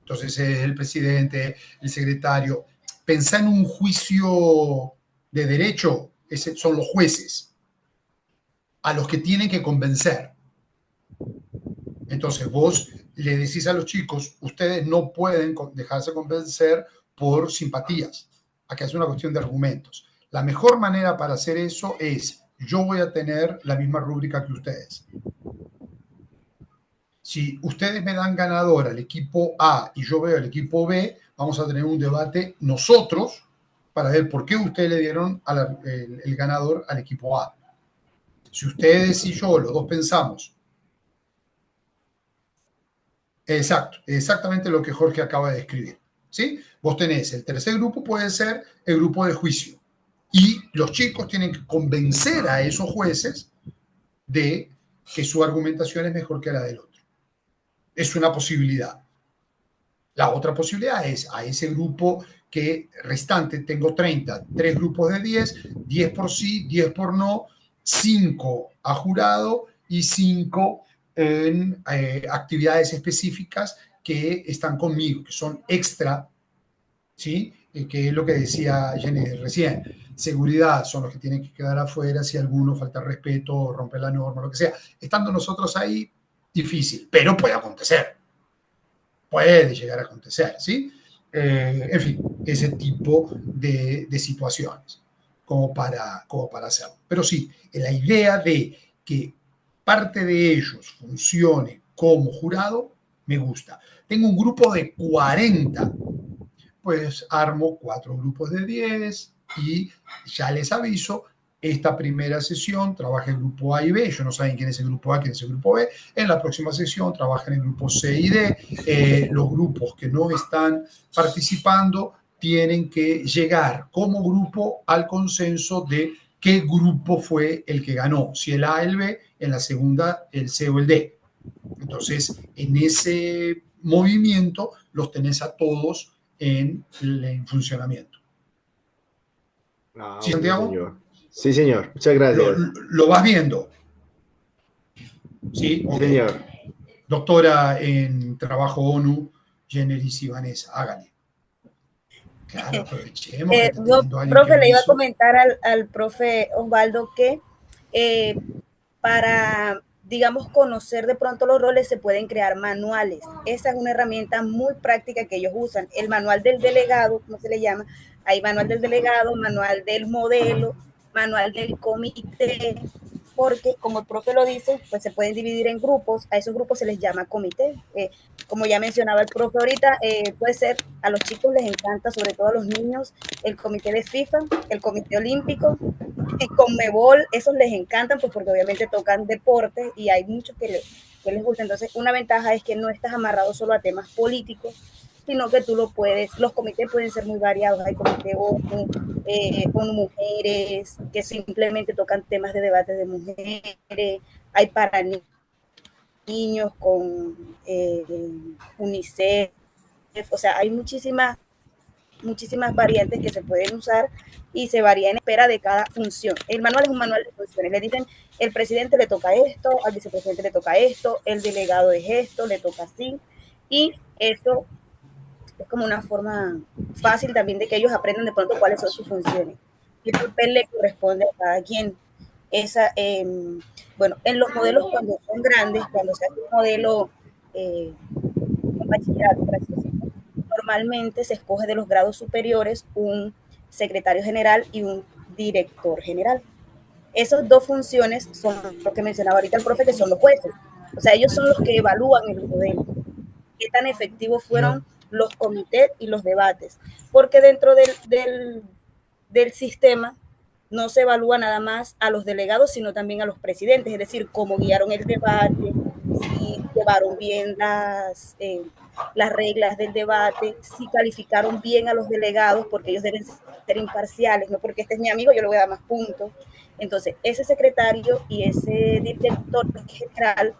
Entonces el presidente, el secretario. Pensá en un juicio de derecho, son los jueces a los que tienen que convencer. Entonces vos le decís a los chicos, ustedes no pueden dejarse convencer por simpatías. Acá es una cuestión de argumentos. La mejor manera para hacer eso es, yo voy a tener la misma rúbrica que ustedes. Si ustedes me dan ganador al equipo A y yo veo al equipo B, vamos a tener un debate nosotros para ver por qué ustedes le dieron el ganador al equipo A. Si ustedes y yo, los dos pensamos, exactamente lo que Jorge acaba de describir, ¿sí? Vos tenés el tercer grupo, puede ser el grupo de juicio. Y los chicos tienen que convencer a esos jueces de que su argumentación es mejor que la del otro. Es una posibilidad. La otra posibilidad es a ese grupo que restante, tengo 30, 3 grupos de 10, 10 por sí, 10 por no, 5 a jurado y 5 en actividades específicas que están conmigo, que son extra, ¿sí? Que es lo que decía Jenny recién. Seguridad son los que tienen que quedar afuera si alguno falta respeto, rompe la norma, lo que sea. Estando nosotros ahí, difícil, pero puede acontecer. Puede llegar a acontecer, ¿sí? En fin, ese tipo de situaciones como para hacerlo. Pero sí, la idea de que parte de ellos funcione como jurado, me gusta. Tengo un grupo de 40, pues armo 4 grupos de 10 y ya les aviso, esta primera sesión trabaja el grupo A y B, ellos no saben quién es el grupo A, quién es el grupo B, en la próxima sesión trabajan el grupo C y D, los grupos que no están participando tienen que llegar como grupo al consenso de qué grupo fue el que ganó, si el A, el B, en la segunda el C o el D. Entonces, en ese movimiento los tenés a todos en funcionamiento. ¿Sí, Santiago? Señor. Sí, señor. Muchas gracias. ¿Lo vas viendo? Sí, okay. Señor. Doctora en trabajo ONU, Generis y Vanessa, hágale. Claro, aprovechemos. Profe, le iba a comentar al profe Osvaldo que para, digamos, conocer de pronto los roles se pueden crear manuales. Esa es una herramienta muy práctica que ellos usan. El manual del delegado, ¿cómo se le llama? Hay manual del delegado, manual del modelo, manual del comité, porque, como el profe lo dice, pues se pueden dividir en grupos. A esos grupos se les llama comité. Como ya mencionaba el profe ahorita, puede ser, a los chicos les encanta, sobre todo a los niños, el comité de FIFA, el comité olímpico, y Conmebol, esos les encantan, pues porque obviamente tocan deporte y hay muchos que les gusta. Entonces, una ventaja es que no estás amarrado solo a temas políticos, sino que tú lo puedes, los comités pueden ser muy variados. Hay comité ONU, con mujeres que simplemente tocan temas de debate de mujeres, hay para niños con UNICEF, o sea, hay muchísimas variantes que se pueden usar y se varía en espera de cada función. El manual es un manual de funciones. Le dicen, el presidente le toca esto, al vicepresidente le toca esto, el delegado es esto, le toca así. Y eso es como una forma fácil también de que ellos aprendan de pronto cuáles son sus funciones. ¿Qué papel le corresponde a cada quien? Bueno, en los modelos cuando son grandes, cuando se hace un modelo un bachillerato, por así decirlo, normalmente se escoge de los grados superiores un secretario general y un director general. Esas dos funciones son lo que mencionaba ahorita el profe, que son los jueces. O sea, ellos son los que evalúan el modelo, qué tan efectivos fueron los comités y los debates, porque dentro del sistema no se evalúa nada más a los delegados, sino también a los presidentes, es decir, cómo guiaron el debate, si llevaron bien las reglas del debate, si calificaron bien a los delegados, porque ellos deben ser imparciales, no porque este es mi amigo, yo le voy a dar más puntos. Entonces, ese secretario y ese director general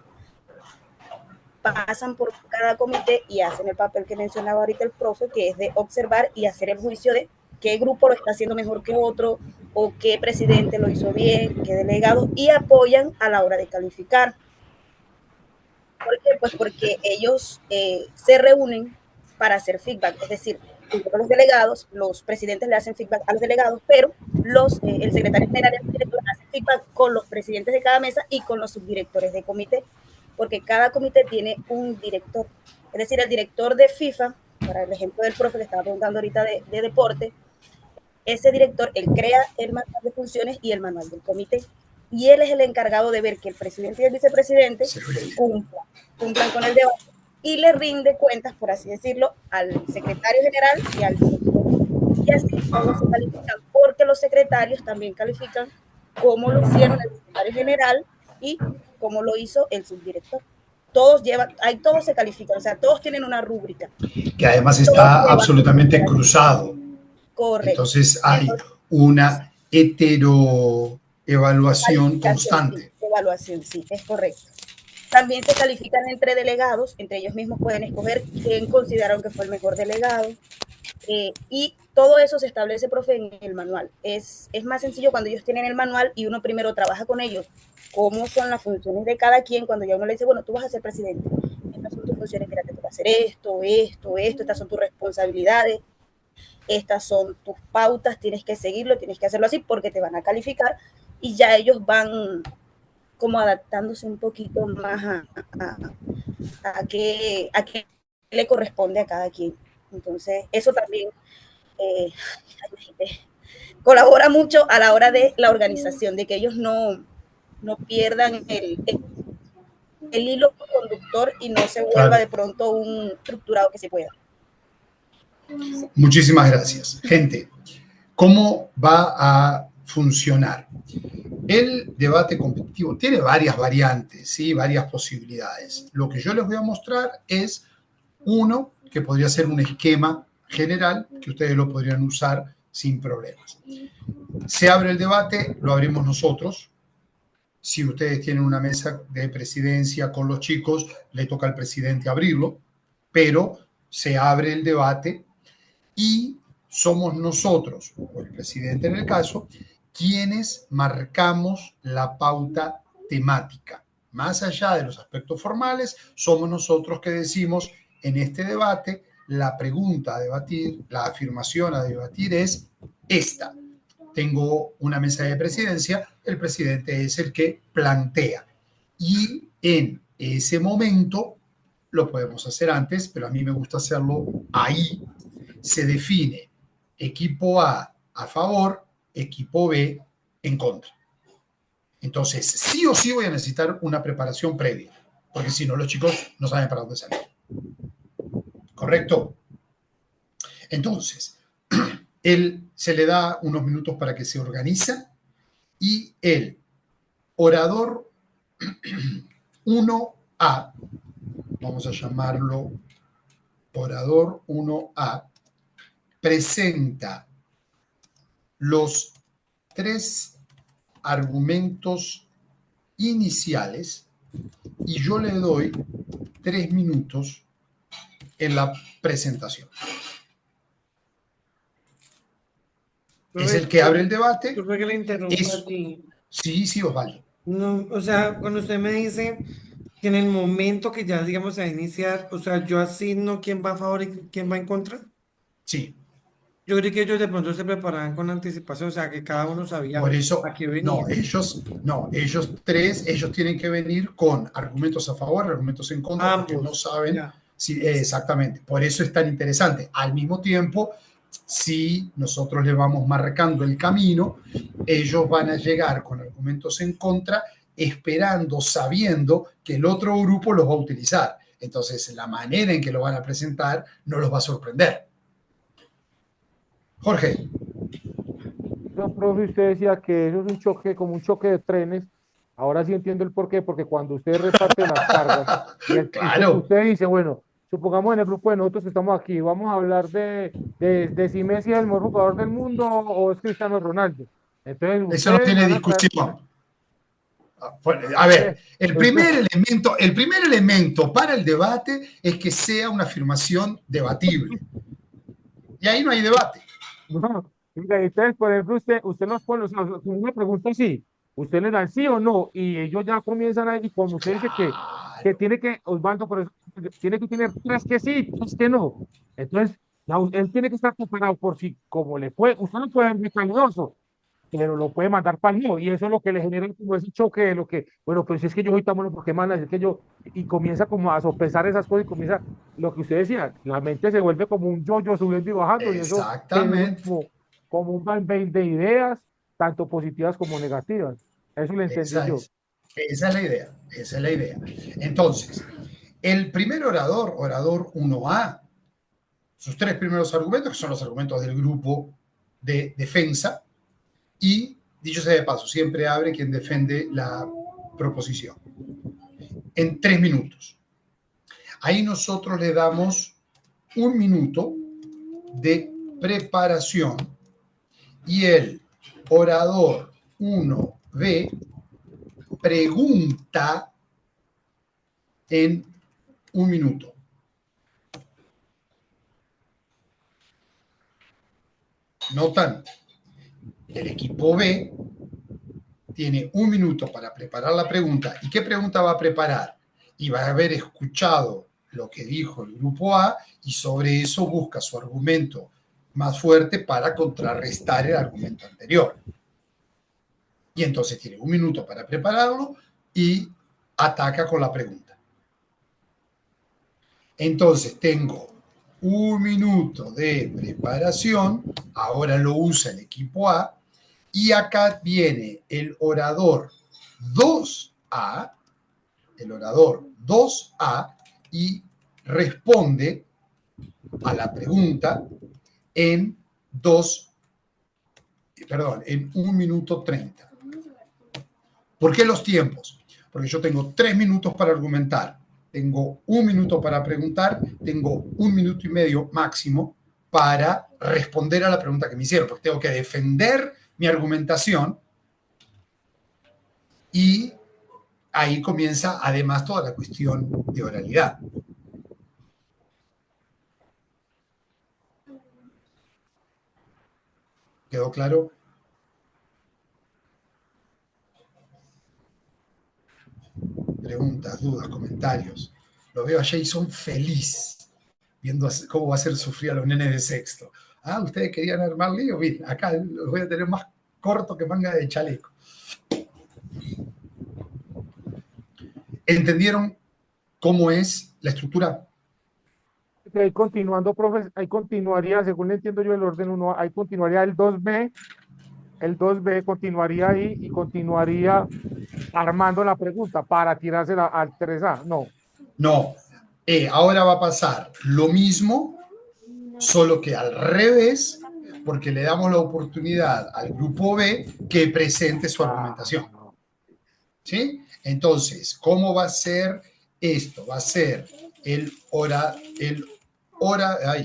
pasan por cada comité y hacen el papel que mencionaba ahorita el profe, que es de observar y hacer el juicio de qué grupo lo está haciendo mejor que otro, o qué presidente lo hizo bien, qué delegado, y apoyan a la hora de calificar. ¿Por qué? Pues porque ellos se reúnen para hacer feedback, es decir, los delegados, los presidentes le hacen feedback a los delegados, pero el secretario general y el director hacen feedback con los presidentes de cada mesa y con los subdirectores de comité, porque cada comité tiene un director. Es decir, el director de FIFA, para el ejemplo del profe que estaba preguntando ahorita de deporte, ese director, él crea el manual de funciones y el manual del comité. Y él es el encargado de ver que el presidente y el vicepresidente cumplan con el debate y le rinde cuentas, por así decirlo, al secretario general y al director. Y así todos se califican, porque los secretarios también califican cómo lo hicieron el secretario general y cómo lo hizo el subdirector. Todos se califican, o sea, todos tienen una rúbrica. Que además está absolutamente cruzado. Correcto. Entonces hay una heteroevaluación constante. Sí, evaluación, sí, es correcto. También se califican entre delegados, entre ellos mismos pueden escoger quién consideraron que fue el mejor delegado. Y todo eso se establece, profe, en el manual. Es más sencillo cuando ellos tienen el manual y uno primero trabaja con ellos cómo son las funciones de cada quien. Cuando ya uno le dice, bueno, tú vas a ser presidente, estas son tus funciones, mira, te toca hacer esto, estas son tus responsabilidades, estas son tus pautas, tienes que seguirlo, tienes que hacerlo así porque te van a calificar, y ya ellos van como adaptándose un poquito más a qué le corresponde a cada quien. Entonces, eso también colabora mucho a la hora de la organización, de que ellos no pierdan el hilo conductor y no se vuelva de pronto un estructurado que se pueda. Muchísimas gracias. Gente, ¿cómo va a funcionar? El debate competitivo tiene varias variantes, ¿sí? Varias posibilidades. Lo que yo les voy a mostrar es uno que podría ser un esquema general que ustedes lo podrían usar sin problemas. Se abre el debate, lo abrimos nosotros. Si ustedes tienen una mesa de presidencia con los chicos, le toca al presidente abrirlo, pero se abre el debate y somos nosotros, o el presidente en el caso, quienes marcamos la pauta temática. Más allá de los aspectos formales, somos nosotros que decimos en este debate, la pregunta a debatir, la afirmación a debatir es esta. Tengo una mesa de presidencia, el presidente es el que plantea. Y en ese momento, lo podemos hacer antes, pero a mí me gusta hacerlo ahí, se define equipo A favor, equipo B en contra. Entonces, sí o sí voy a necesitar una preparación previa, porque si no, los chicos no saben para dónde salir. ¿Correcto? Entonces, él se le da unos minutos para que se organiza y el orador 1A, vamos a llamarlo orador 1A, presenta los 3 argumentos iniciales y yo le doy 3 minutos en la presentación. Es el que abre el debate. Disculpe que le interrumpa allí. Sí, Osvaldo. No, o sea, cuando usted me dice que en el momento que ya, digamos, se va a iniciar, o sea, yo asigno quién va a favor y quién va en contra. Sí. Yo creí que ellos de pronto se preparaban con anticipación, o sea, que cada uno sabía Por eso, a qué venía. ellos tienen que venir con argumentos a favor, argumentos en contra, porque no saben si exactamente. Por eso es tan interesante. Al mismo tiempo, si nosotros le vamos marcando el camino, ellos van a llegar con argumentos en contra, esperando, sabiendo que el otro grupo los va a utilizar. Entonces, la manera en que lo van a presentar no los va a sorprender. Jorge. No, profe, usted decía que eso es un choque, como un choque de trenes. Ahora sí entiendo el porqué, porque cuando usted reparte las cargas, claro. usted dice, bueno, supongamos en el grupo de nosotros que estamos aquí, vamos a hablar de si Messi es el mejor jugador del mundo o es Cristiano Ronaldo. Entonces, eso no tiene discusión. A ver, el primer elemento para el debate es que sea una afirmación debatible. Y ahí no hay debate. No, entonces, por ejemplo, usted nos pone, o sea, una pregunta así, usted le da sí o no, y ellos ya comienzan a, y como usted dice que tiene que, Osvaldo, por eso, tiene que tener 3 que sí, 3 que no. Entonces, él tiene que estar preparado por si, como le puede, usted no puede ser calidoso, pero lo puede mandar para el no, y eso es lo que le genera como ese choque de lo que, bueno, pues si es que yo soy tan bueno, ¿por qué manda? Es que yo, y comienza como a sopesar esas cosas y comienza, lo que usted decía, la mente se vuelve como un yo-yo subiendo y bajando, y eso genera como un vaivén de ideas, tanto positivas como negativas. Eso lo entendí yo. Esa es la idea. Entonces, el primer orador 1A, sus 3 primeros argumentos, que son los argumentos del grupo de defensa, y, dicho sea de paso, siempre abre quien defiende la proposición. En 3 minutos. Ahí nosotros le damos 1 minuto de preparación y el orador 1B pregunta en 1 minuto. Notan, el equipo B tiene 1 minuto para preparar la pregunta. ¿Y qué pregunta va a preparar? Y va a haber escuchado lo que dijo el grupo A y sobre eso busca su argumento más fuerte para contrarrestar el argumento anterior. Y entonces tiene 1 minuto para prepararlo y ataca con la pregunta. Entonces tengo 1 minuto de preparación, ahora lo usa el equipo A, y acá viene el orador 2A, y responde a la pregunta en 1 minuto 30. ¿Por qué los tiempos? Porque yo tengo 3 minutos para argumentar, tengo 1 minuto para preguntar, tengo 1 minuto y medio máximo para responder a la pregunta que me hicieron, porque tengo que defender mi argumentación y ahí comienza además toda la cuestión de oralidad. ¿Quedó claro? Preguntas, dudas, comentarios. Lo veo a Jason feliz, viendo cómo va a hacer sufrir a los nenes de sexto. Ah, ustedes querían armar lío. Miren, acá los voy a tener más corto que manga de chaleco. ¿Entendieron cómo es la estructura? Ahí continuando, profe, ahí continuaría, según le entiendo yo el orden 1, ahí continuaría el 2B, el 2B continuaría ahí y continuaría armando la pregunta para tirársela al 3A. No. No, ahora va a pasar lo mismo, solo que al revés, porque le damos la oportunidad al grupo B que presente su argumentación. ¿Sí? Entonces, ¿cómo va a ser esto? Va a ser ay,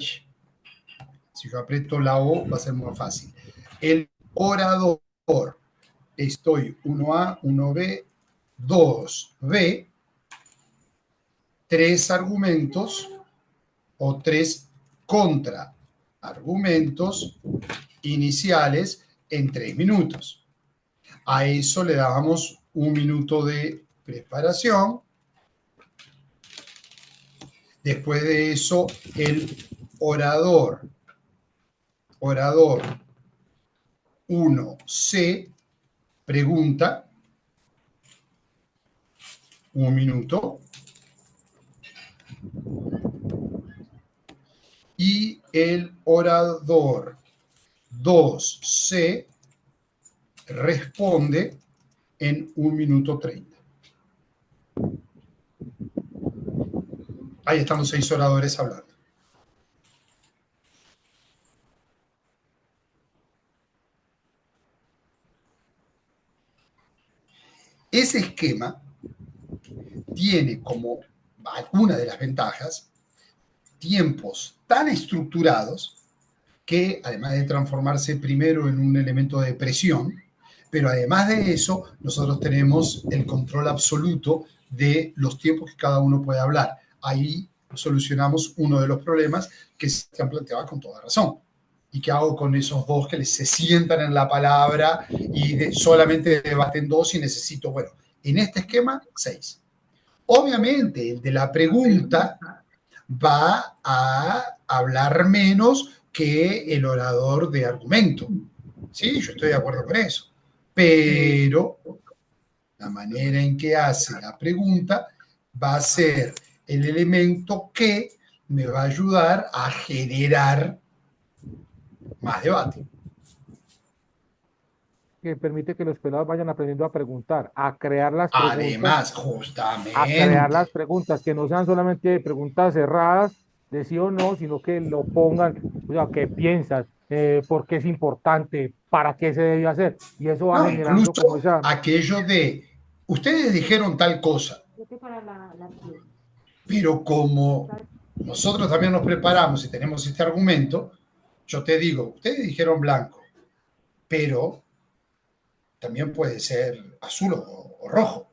si yo aprieto la O va a ser muy fácil. El orador, estoy 1A, 1B, 2B, 3 argumentos o 3 contraargumentos iniciales en 3 minutos. A eso le damos 1 minuto de preparación. Después de eso, el orador 1C pregunta, 1 minuto. Y el orador 2C responde en 1 minuto 30. Ahí están los 6 oradores hablando. Ese esquema tiene como alguna de las ventajas tiempos tan estructurados que, además de transformarse primero en un elemento de presión, pero además de eso, nosotros tenemos el control absoluto de los tiempos que cada uno puede hablar. Ahí solucionamos uno de los problemas que se han planteado con toda razón. ¿Y qué hago con esos dos que se sientan en la palabra y solamente debaten 2 y necesito, bueno, en este esquema, 6? Obviamente, el de la pregunta va a hablar menos que el orador de argumento. Sí, yo estoy de acuerdo con eso. Pero la manera en que hace la pregunta va a ser el elemento que me va a ayudar a generar más debate. Que permite que los pelados vayan aprendiendo a preguntar, a crear las preguntas. Además, justamente. A crear las preguntas, que no sean solamente preguntas cerradas de sí o no, sino que lo pongan, o sea, ¿qué piensas? ¿Por qué es importante? ¿Para qué se debe hacer? Y eso va generando incluso como esa... aquello de, ustedes dijeron tal cosa, pero como nosotros también nos preparamos y tenemos este argumento, yo te digo, ustedes dijeron blanco, pero también puede ser azul o rojo.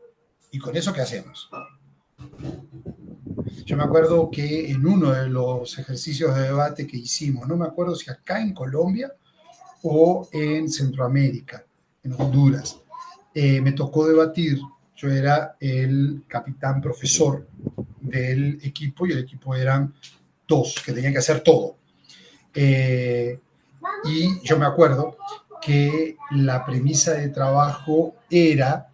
¿Y con eso qué hacemos? Yo me acuerdo que en uno de los ejercicios de debate que hicimos, no me acuerdo si acá en Colombia o en Centroamérica, en Honduras, me tocó debatir. Yo era el capitán profesor del equipo y el equipo eran 2 que tenían que hacer todo. Y yo me acuerdo que la premisa de trabajo era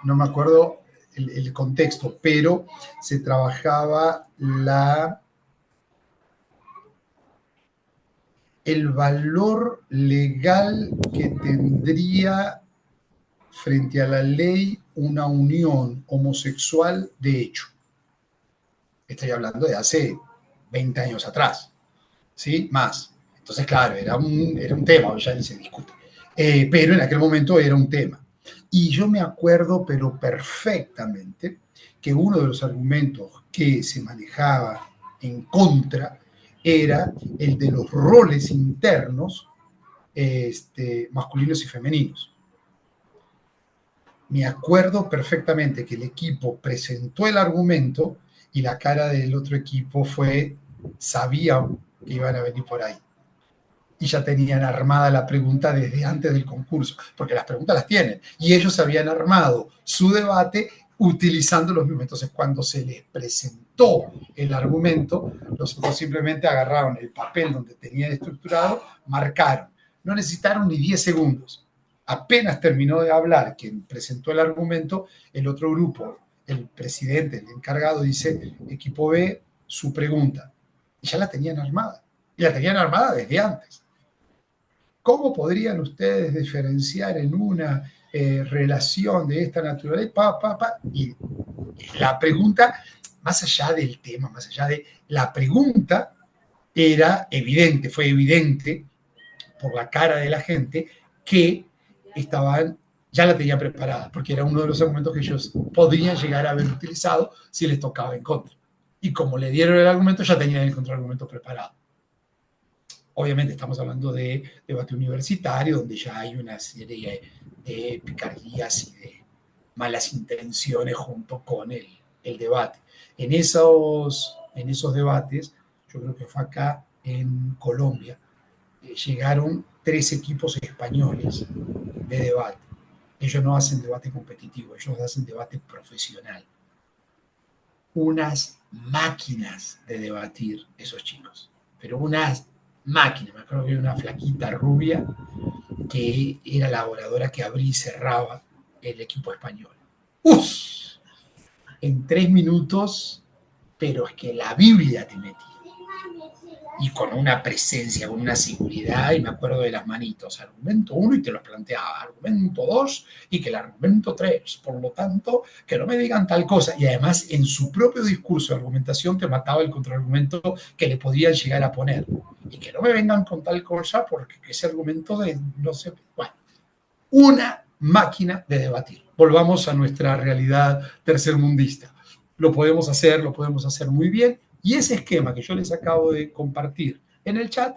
no me acuerdo el contexto, pero se trabajaba el valor legal que tendría frente a la ley una unión homosexual de hecho. Estoy hablando de hace 20 años atrás, ¿sí? Más. Entonces, claro, era un tema, ya ni se discute. Pero en aquel momento era un tema. Y yo me acuerdo, pero perfectamente, que uno de los argumentos que se manejaba en contra era el de los roles internos masculinos y femeninos. Me acuerdo perfectamente que el equipo presentó el argumento y la cara del otro equipo sabía que iban a venir por ahí. Y ya tenían armada la pregunta desde antes del concurso, porque las preguntas las tienen. Y ellos habían armado su debate utilizando los mismos. Entonces, cuando se les presentó el argumento, los otros simplemente agarraron el papel donde tenían estructurado, marcaron. No necesitaron ni 10 segundos. Apenas terminó de hablar quien presentó el argumento, el otro grupo, el presidente, el encargado, dice, equipo B, su pregunta. Y ya la tenían armada. y la tenían armada desde antes. ¿Cómo podrían ustedes diferenciar en una relación de esta naturaleza? Y la pregunta, más allá del tema, más allá de la pregunta, era evidente, fue evidente por la cara de la gente que ya la tenían preparada, porque era uno de los argumentos que ellos podrían llegar a haber utilizado si les tocaba en contra. Y como le dieron el argumento, ya tenían el contraargumento preparado. Obviamente estamos hablando de debate universitario, donde ya hay una serie de picardías y de malas intenciones junto con el debate. En esos debates, yo creo que fue acá en Colombia, llegaron 3 equipos españoles de debate. Ellos no hacen debate competitivo, ellos hacen debate profesional. Unas máquinas de debatir esos chicos, pero unas máquinas. Me acuerdo que había una flaquita rubia que era la oradora que abría y cerraba el equipo español. ¡Uf! En 3 minutos, pero es que la Biblia te metía. Y con una presencia, con una seguridad, y me acuerdo de las manitos, argumento 1 y te los planteaba, argumento 2 y que el argumento 3, por lo tanto, que no me digan tal cosa, y además en su propio discurso de argumentación te mataba el contraargumento que le podían llegar a poner, y que no me vengan con tal cosa porque ese argumento de no sé, bueno, una máquina de debatir. Volvamos a nuestra realidad tercermundista. Lo podemos hacer muy bien. Y ese esquema que yo les acabo de compartir en el chat,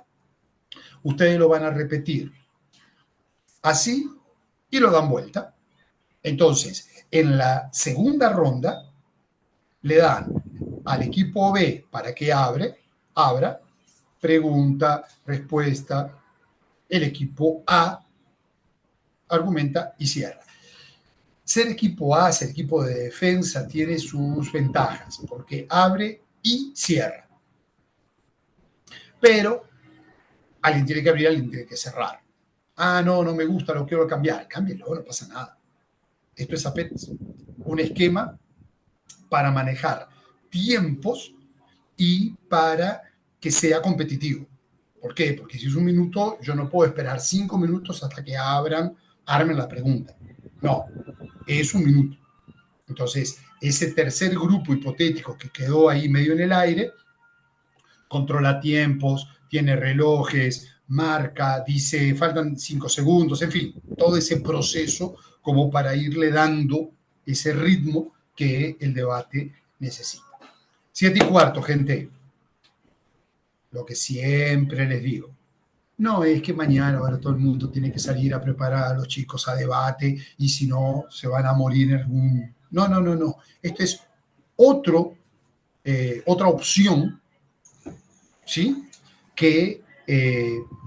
ustedes lo van a repetir así y lo dan vuelta. Entonces, en la segunda ronda, le dan al equipo B para que abra, pregunta, respuesta, el equipo A argumenta y cierra. Ser equipo A, ser equipo de defensa, tiene sus ventajas, porque abre y cierra. Pero alguien tiene que abrir, alguien tiene que cerrar. Ah, no me gusta, lo quiero cambiar. Cámbienlo, no pasa nada. Esto es apenas un esquema para manejar tiempos y para que sea competitivo. ¿Por qué? Porque si es 1 minuto, yo no puedo esperar 5 minutos hasta que armen la pregunta. No, es 1 minuto. Entonces, ese tercer grupo hipotético que quedó ahí medio en el aire, controla tiempos, tiene relojes, marca, dice, faltan 5 segundos, en fin, todo ese proceso como para irle dando ese ritmo que el debate necesita. 7:15, gente. Lo que siempre les digo, no es que mañana ahora todo el mundo tiene que salir a preparar a los chicos a debate y si no se van a morir en algún... No. Esto es otra opción, ¿sí? Que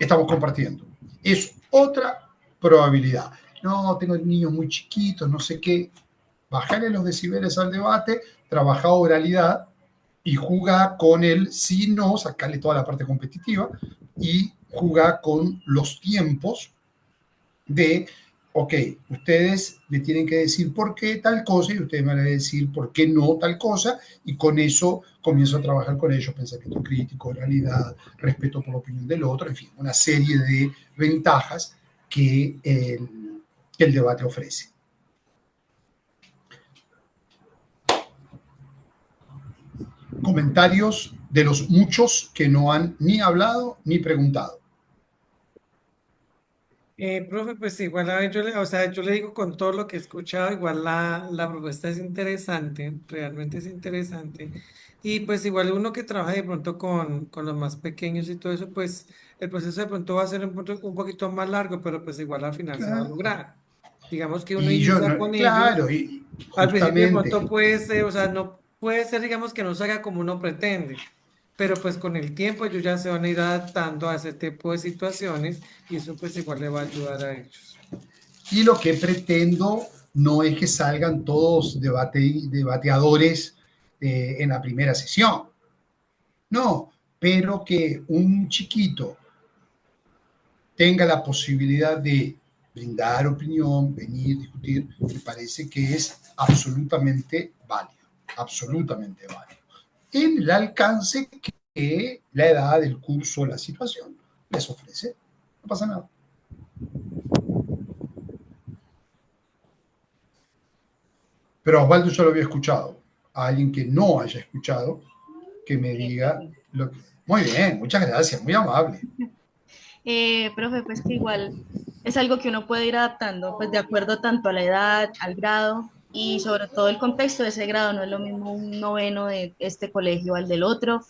estamos compartiendo. Es otra probabilidad. No, tengo niños muy chiquitos, no sé qué. Bajarle los decibeles al debate, trabajar oralidad y jugar con el sí, no, sacarle toda la parte competitiva y jugar con los tiempos de, ok, ustedes me tienen que decir por qué tal cosa y ustedes me van a decir por qué no tal cosa, y con eso comienzo a trabajar con ellos, pensamiento crítico, realidad, respeto por la opinión del otro, en fin, una serie de ventajas que el debate ofrece. Comentarios de los muchos que no han ni hablado ni preguntado. Profe, pues igual a ver, yo le digo con todo lo que he escuchado, igual la propuesta es interesante, realmente es interesante. Y pues igual uno que trabaja de pronto con los más pequeños y todo eso, pues el proceso de pronto va a ser un poquito más largo, pero pues igual al final se va a lograr. Digamos que uno Y yo, inicia con claro, ellos, y al principio de justamente, pronto puede ser, o sea, no puede ser, digamos, que no salga como uno pretende. Pero pues con el tiempo ellos ya se van a ir adaptando a ese tipo de situaciones y eso pues igual le va a ayudar a ellos. y lo que pretendo no es que salgan todos debateadores en la primera sesión. No, pero que un chiquito tenga la posibilidad de brindar opinión, venir, discutir, me parece que es absolutamente válido, en el alcance que la edad, el curso, la situación les ofrece. No pasa nada. Pero a Osvaldo yo lo había escuchado. A alguien que no haya escuchado, que me diga lo que... Muy bien, muchas gracias, muy amable. Profe, pues que igual es algo que uno puede ir adaptando, pues de acuerdo tanto a la edad, al grado y sobre todo el contexto de ese grado. No es lo mismo un noveno de este colegio al del otro.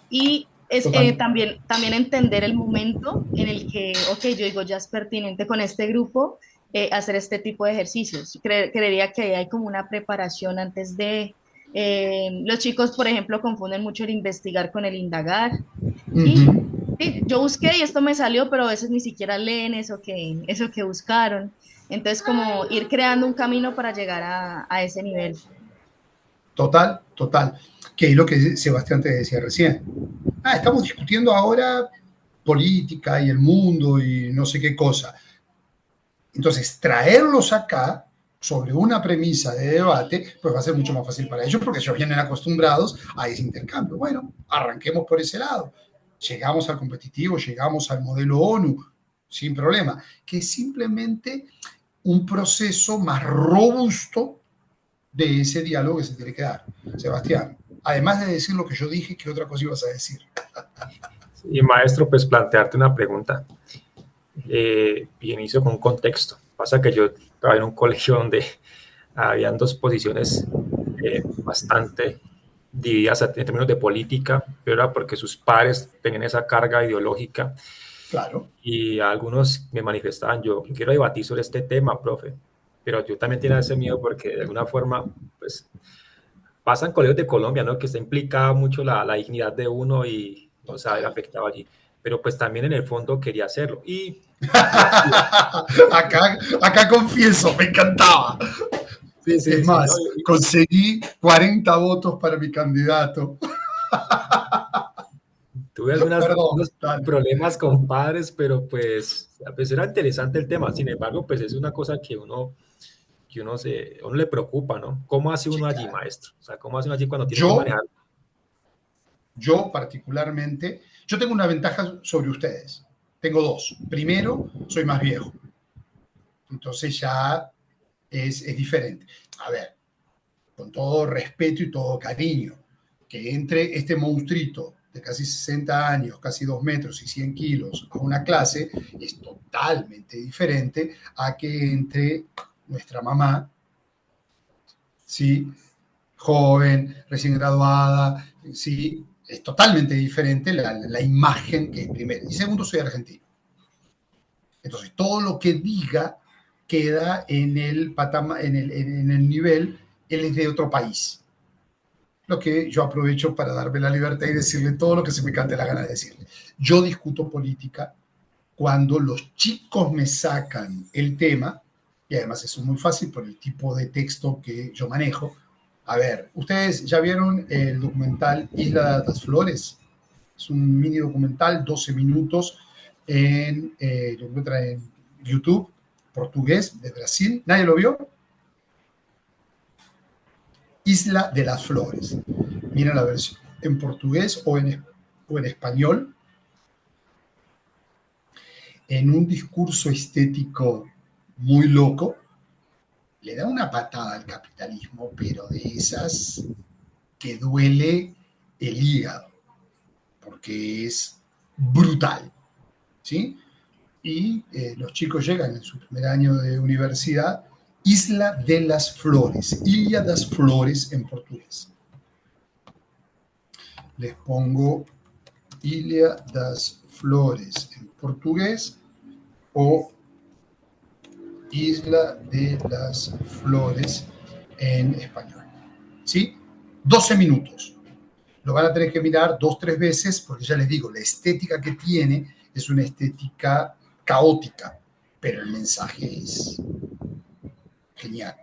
Y es también entender el momento en el que, ok, yo digo, ya es pertinente con este grupo hacer este tipo de ejercicios. Creería que hay como una preparación antes de... los chicos, por ejemplo, confunden mucho el investigar con el indagar. Y sí, yo busqué y esto me salió, pero a veces ni siquiera leen eso que buscaron. Entonces, como ir creando un camino para llegar a ese nivel. Total. Que es lo que Sebastián te decía recién. Estamos discutiendo ahora política y el mundo y no sé qué cosa. Entonces, traerlos acá sobre una premisa de debate, pues va a ser mucho más fácil para ellos porque ellos vienen acostumbrados a ese intercambio. Bueno, arranquemos por ese lado. Llegamos al competitivo, llegamos al modelo ONU, sin problema, que es simplemente un proceso más robusto de ese diálogo que se tiene que dar. Sebastián, además de decir lo que yo dije, ¿qué otra cosa ibas a decir? Y maestro, pues plantearte una pregunta. Y inicio con un contexto. Pasa que yo estaba en un colegio donde habían dos posiciones bastante divididas en términos de política, pero era porque sus padres tenían esa carga ideológica. Claro. Y algunos me manifestaban, yo quiero debatir sobre este tema, profe, pero yo también tenía ese miedo porque de alguna forma, pues, pasan colegios de Colombia, ¿no? Que está implicada mucho la dignidad de uno y no saber afectado allí. Pero pues también en el fondo quería hacerlo. Y acá confieso, me encantaba. Sí, es más, ¿no? Conseguí 40 votos para mi candidato. Tuve algunos problemas con padres, pero pues era interesante el tema. Sin embargo, pues es una cosa que uno le preocupa, ¿no? ¿Cómo hace uno allí, maestro? O sea, ¿cómo hace uno allí cuando tiene que manejar? Yo particularmente, yo tengo una ventaja sobre ustedes. Tengo dos. Primero, soy más viejo. Entonces ya es diferente. A ver, con todo respeto y todo cariño, que entre este monstruito de casi 60 años, casi 2 metros y 100 kilos a una clase es totalmente diferente a que entre nuestra mamá, ¿sí? Joven, recién graduada, ¿sí? Es totalmente diferente la imagen que es primero. Y segundo, soy argentino. Entonces, todo lo que diga queda en el nivel, él es de otro país. Lo que yo aprovecho para darme la libertad y decirle todo lo que se me cante la gana de decirle. Yo discuto política cuando los chicos me sacan el tema, y además eso es muy fácil por el tipo de texto que yo manejo. A ver, ¿ustedes ya vieron el documental Isla das Flores? Es un mini documental, 12 minutos, lo encuentran en YouTube, portugués, de Brasil. ¿Nadie lo vio? Isla de las Flores. Miren la versión en portugués o en español. En un discurso estético muy loco, le da una patada al capitalismo, pero de esas que duele el hígado, porque es brutal, ¿sí? Y los chicos llegan en su primer año de universidad, Isla de las Flores, Ilha das Flores en portugués. Les pongo Ilha das Flores en portugués o Isla de las Flores en español. ¿Sí? 12 minutos. Lo van a tener que mirar 2 o 3 veces porque ya les digo, la estética que tiene es una estética caótica, pero el mensaje es genial.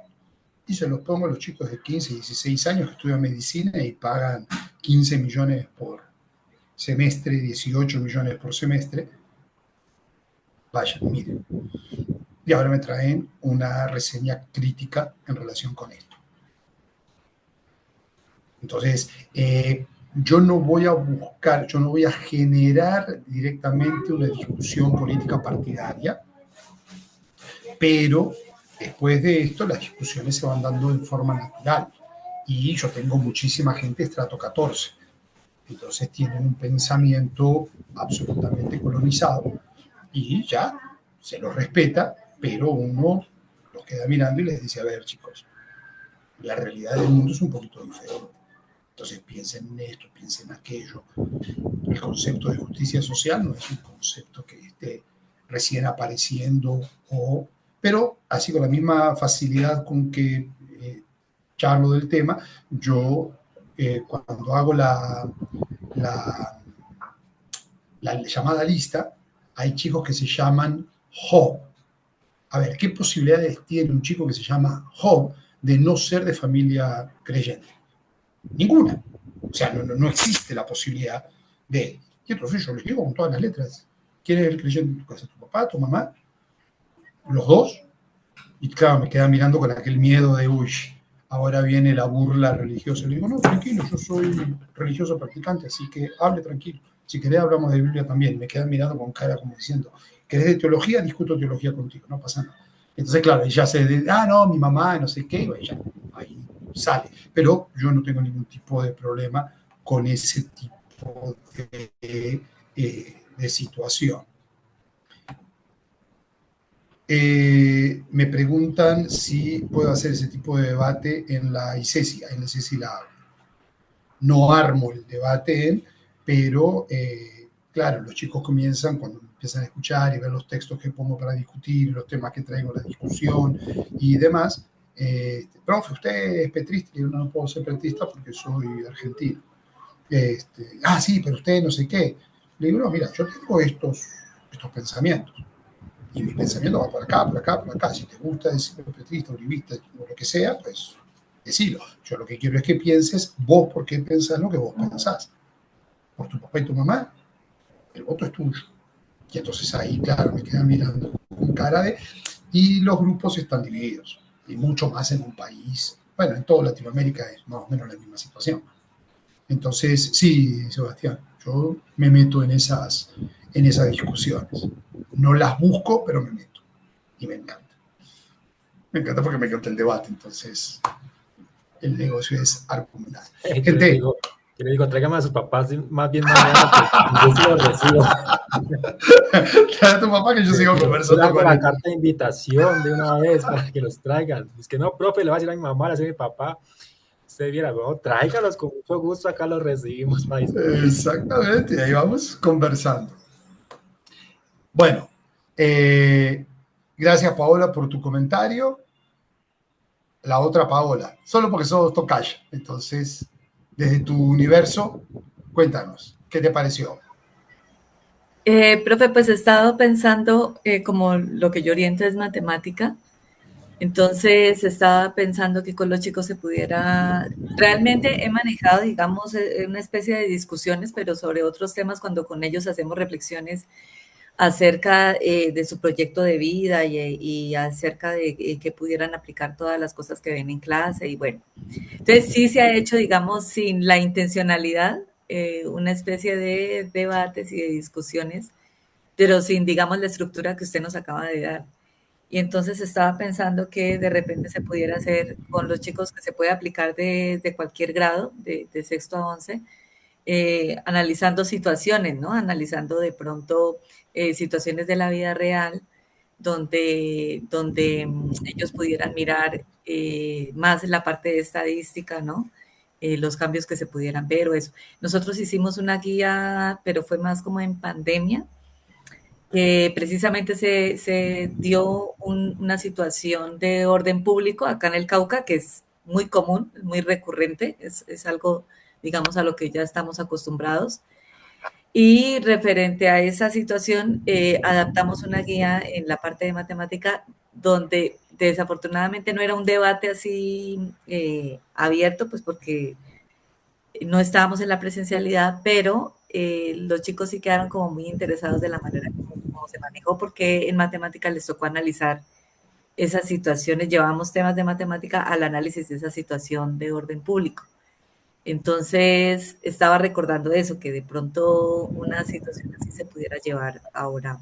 Y se los pongo a los chicos de 15, 16 años que estudian medicina y pagan 15 millones por semestre, 18 millones por semestre. Vayan, miren. Y ahora me traen una reseña crítica en relación con esto. Entonces, yo no voy a buscar, yo no voy a generar directamente una discusión política partidaria, pero después de esto las discusiones se van dando en forma natural. Y yo tengo muchísima gente estrato 14, entonces tienen un pensamiento absolutamente colonizado y ya se los respeta, pero uno los queda mirando y les dice, a ver chicos, la realidad del mundo es un poquito diferente. Entonces piensen en esto, piensen en aquello. El concepto de justicia social no es un concepto que esté recién apareciendo, pero así con la misma facilidad con que charlo del tema, yo cuando hago la llamada lista, hay chicos que se llaman Job. A ver, ¿qué posibilidades tiene un chico que se llama Job de no ser de familia creyente? Ninguna. O sea, no existe la posibilidad de... Y entonces yo les digo con todas las letras, ¿quién es el creyente en tu casa? ¿Tu papá, tu mamá? ¿Los dos? Y claro, me quedan mirando con aquel miedo de, uy, ahora viene la burla religiosa. Le digo, no, tranquilo, yo soy religioso practicante, así que hable tranquilo. Si querés hablamos de Biblia también. Me quedan mirando con cara como diciendo, ¿querés de teología? Discuto teología contigo, no pasa nada. Entonces, claro, ella no, mi mamá, no sé qué, y ya, ahí sale. Pero yo no tengo ningún tipo de problema con ese tipo de situación. Me preguntan si puedo hacer ese tipo de debate en la ICESI. En la ICESI no armo el debate, pero claro, los chicos comienzan cuando empiezan a escuchar y ver los textos que pongo para discutir, los temas que traigo a la discusión y demás. Profe, ¿usted es petrista? Yo no puedo ser petrista porque soy argentino. Sí, pero usted no sé qué. Le digo, no, mira, yo tengo estos pensamientos. Y mi pensamiento va por acá, por acá, por acá. Si te gusta decir petrista, uribista o lo que sea, pues decilo. Yo lo que quiero es que pienses vos por qué pensás lo que vos pensás. Por tu papá y tu mamá, el voto es tuyo. Y entonces ahí, claro, me quedan mirando con cara de... Y los grupos están divididos. Y mucho más en un país. Bueno, en toda Latinoamérica es más o menos la misma situación. Entonces, sí, Sebastián, yo me meto en esas discusiones. No las busco, pero me meto. Y me encanta. Me encanta porque me encanta el debate. Entonces, el negocio es argumentar. Gente, yo le digo, tráigame a sus papás más bien mañana, pues yo sí los recibo. Trae a tu papá que yo sigo conversando con la carta de invitación de una vez para que los traigan. Es que no, profe, le voy a decir a mi mamá, le voy a decir a mi papá. Usted viera, bueno, tráigalos con mucho gusto, acá los recibimos. Exactamente, ahí vamos conversando. Bueno, gracias Paola por tu comentario. La otra Paola, solo porque sos tocaya. Entonces, desde tu universo, cuéntanos, ¿qué te pareció? Profe, pues he estado pensando, como lo que yo oriento es matemática, entonces estaba pensando que con los chicos se pudiera, realmente he manejado, digamos, una especie de discusiones, pero sobre otros temas cuando con ellos hacemos reflexiones acerca de su proyecto de vida y acerca de que pudieran aplicar todas las cosas que ven en clase y bueno. Entonces sí se ha hecho, digamos, sin la intencionalidad, una especie de debates y de discusiones, pero sin, digamos, la estructura que usted nos acaba de dar. Y entonces estaba pensando que de repente se pudiera hacer con los chicos que se puede aplicar de cualquier grado, de sexto a 11, analizando situaciones, ¿no? Analizando de pronto situaciones de la vida real donde ellos pudieran mirar más la parte de estadística, ¿no? Los cambios que se pudieran ver o eso. Nosotros hicimos una guía, pero fue más como en pandemia, que precisamente se dio una situación de orden público acá en el Cauca, que es muy común, muy recurrente, es algo, digamos, a lo que ya estamos acostumbrados. Y referente a esa situación, adaptamos una guía en la parte de matemática donde desafortunadamente no era un debate así abierto, pues porque no estábamos en la presencialidad, pero los chicos sí quedaron como muy interesados de la manera como se manejó, porque en matemática les tocó analizar esas situaciones, llevamos temas de matemática al análisis de esa situación de orden público. Entonces, estaba recordando eso, que de pronto una situación así se pudiera llevar ahora,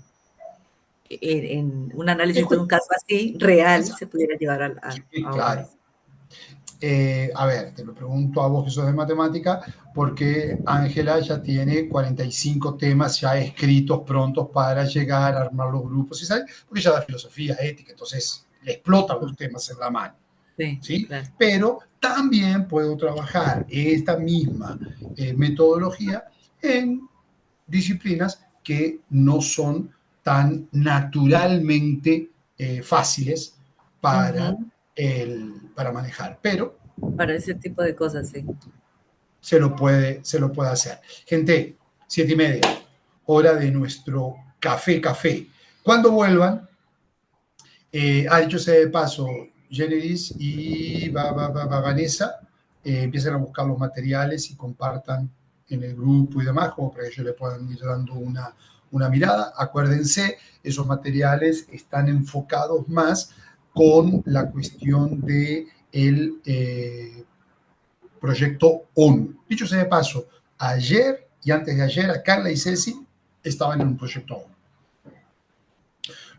en un análisis de un caso así, real, se pudiera llevar ahora. Claro. A ver, te lo pregunto a vos que sos de matemática, porque Ángela ya tiene 45 temas ya escritos, prontos para llegar a armar los grupos, ¿sí? Porque ya da filosofía, ética, entonces le explotan los temas en la mano. ¿Sí? Claro. Pero también puedo trabajar esta misma metodología en disciplinas que no son tan naturalmente fáciles para, para manejar, pero para ese tipo de cosas, sí. Se lo puede hacer. Gente, 7:30, hora de nuestro café. Cuando vuelvan, dicho sea de paso, Generis y Vanessa empiezan a buscar los materiales y compartan en el grupo y demás, como para que ellos le puedan ir dando una mirada. Acuérdense, esos materiales están enfocados más con la cuestión de el proyecto ONU. Dicho sea de paso, ayer y antes de ayer, a Carla y Ceci estaban en un proyecto ONU.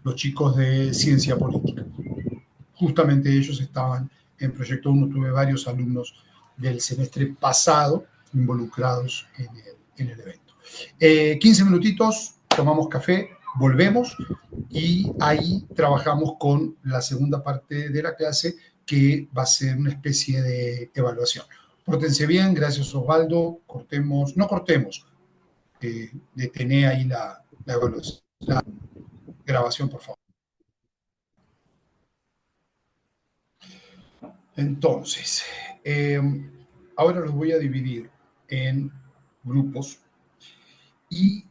Los chicos de ciencia política. Justamente ellos estaban en Proyecto 1. Tuve varios alumnos del semestre pasado involucrados en el evento. 15 minutitos, tomamos café, volvemos y ahí trabajamos con la segunda parte de la clase, que va a ser una especie de evaluación. Pórtense bien, gracias Osvaldo. Detené ahí la grabación, por favor. Entonces, ahora los voy a dividir en grupos y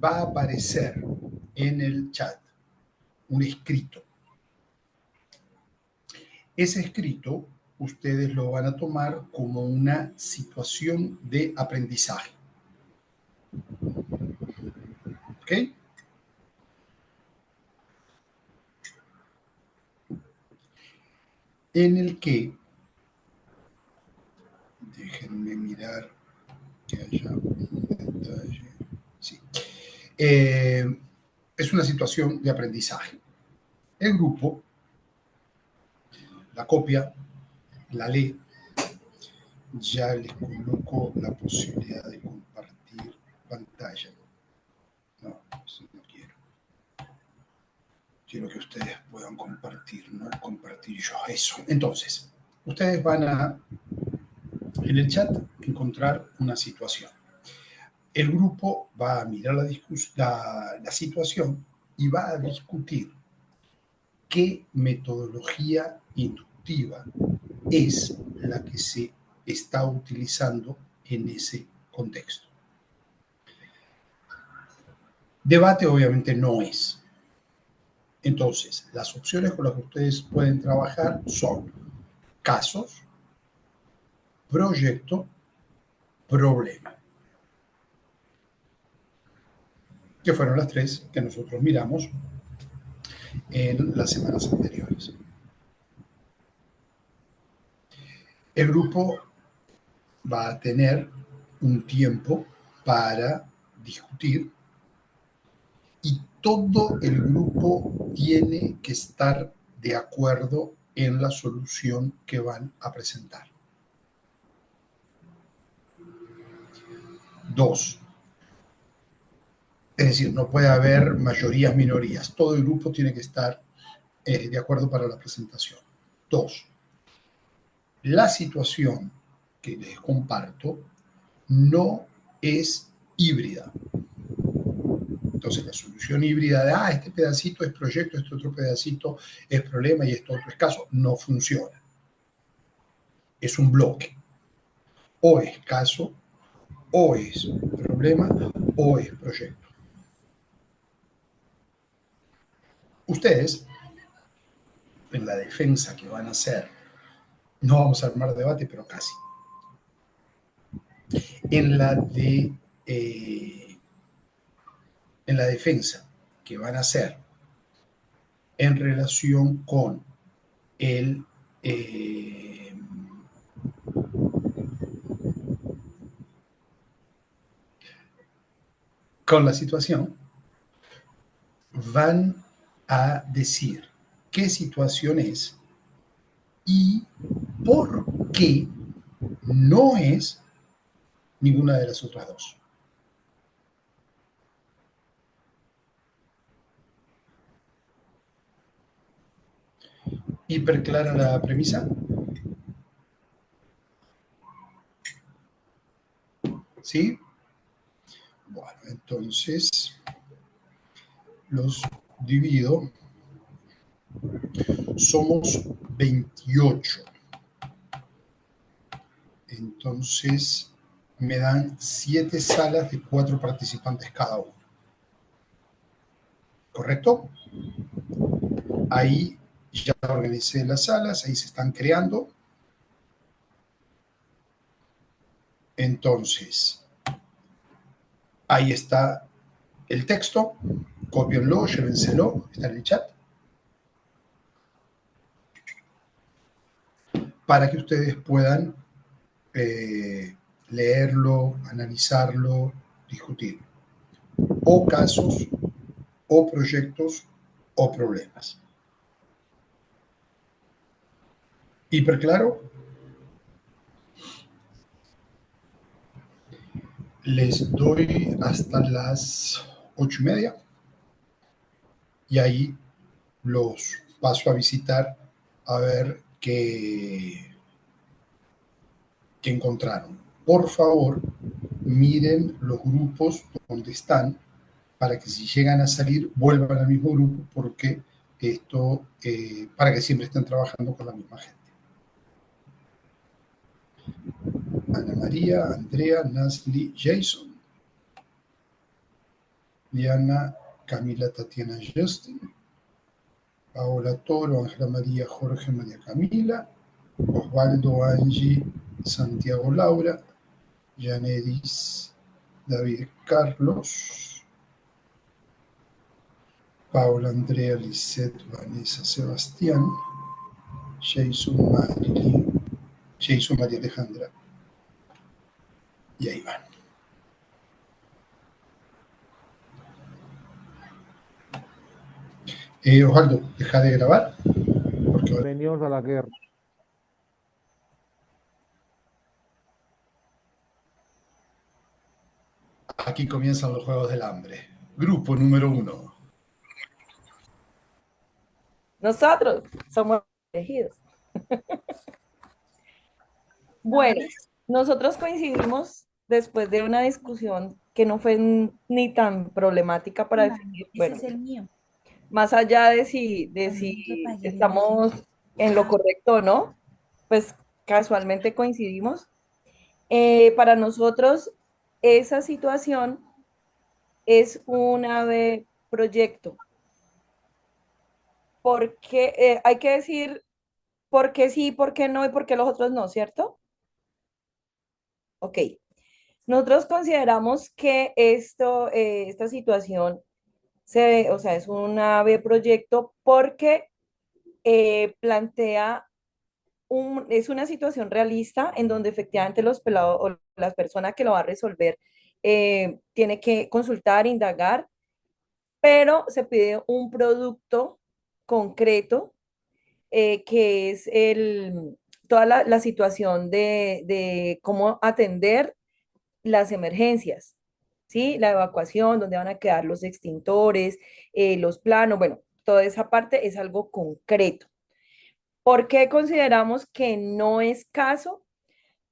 va a aparecer en el chat un escrito. Ese escrito ustedes lo van a tomar como una situación de aprendizaje. ¿Ok? En el que, déjenme mirar que haya un detalle. Sí. Es una situación de aprendizaje. El grupo la copia, la lee. Ya les coloco la posibilidad de compartir pantalla. No, eso no quiero. Quiero que ustedes puedan compartir, no compartir yo. Eso. Entonces, ustedes van a, en el chat, encontrar una situación. El grupo va a mirar la situación y va a discutir qué metodología inductiva es la que se está utilizando en ese contexto. Debate obviamente no es. Entonces, las opciones con las que ustedes pueden trabajar son casos, proyecto, problema. Que fueron las tres que nosotros miramos en las semanas anteriores. El grupo va a tener un tiempo para discutir y todo el grupo tiene que estar de acuerdo en la solución que van a presentar. 2. Es decir, no puede haber mayorías, minorías. Todo el grupo tiene que estar de acuerdo para la presentación. 2. La situación que les comparto no es híbrida. Entonces, la solución híbrida de, este pedacito es proyecto, este otro pedacito es problema y esto otro es caso, no funciona. Es un bloque. O es caso, o es problema, o es proyecto. Ustedes, en la defensa que van a hacer, no vamos a armar debate, pero casi. En la defensa que van a hacer en relación con con la situación, van a decir qué situación es y por qué no es ninguna de las otras dos. ¿Hiper clara la premisa? ¿Sí? Bueno, entonces los divido. Somos 28. Entonces me dan 7 salas de 4 participantes cada uno. ¿Correcto? Ahí ya organicé las salas, ahí se están creando. Entonces, ahí está el texto. Cópienlo, llévenselo, está en el chat. Para que ustedes puedan leerlo, analizarlo, discutirlo. O casos, o proyectos, o problemas. ¿Hiper claro? Les doy hasta las 8:30 y ahí los paso a visitar a ver qué encontraron. Por favor, miren los grupos donde están para que si llegan a salir vuelvan al mismo grupo porque esto, para que siempre estén trabajando con la misma gente. Ana María, Andrea, Nasli, Jason, Diana, Camila, Tatiana, Justin, Paola Toro, Ángela María, Jorge, María Camila, Osvaldo, Angie, Santiago, Laura, Yanedis, David, Carlos, Paola, Andrea, Lisette, Vanessa, Sebastián, Jason, Marilyn, Jason, María Alejandra, y ahí van. Osvaldo, deja de grabar. Porque Bienvenidos a la guerra. aquí comienzan los Juegos del Hambre. Grupo número 1. Nosotros somos elegidos. Bueno, nosotros coincidimos después de una discusión que no fue ni tan problemática para definir. Bueno, Ese es el mío. más allá de si estamos en lo correcto o no, pues casualmente coincidimos. Para nosotros, esa situación es un ave proyecto. Porque hay que decir por qué sí, por qué no y por qué los otros no, ¿cierto? Ok. Nosotros consideramos que esta situación o sea, es un ave proyecto porque plantea es una situación realista en donde efectivamente los pelados o la persona que lo va a resolver tiene que consultar, indagar, pero se pide un producto concreto que es toda la situación de cómo atender las emergencias, ¿sí? La evacuación, dónde van a quedar los extintores, los planos, bueno, toda esa parte es algo concreto. ¿Por qué consideramos que no es caso?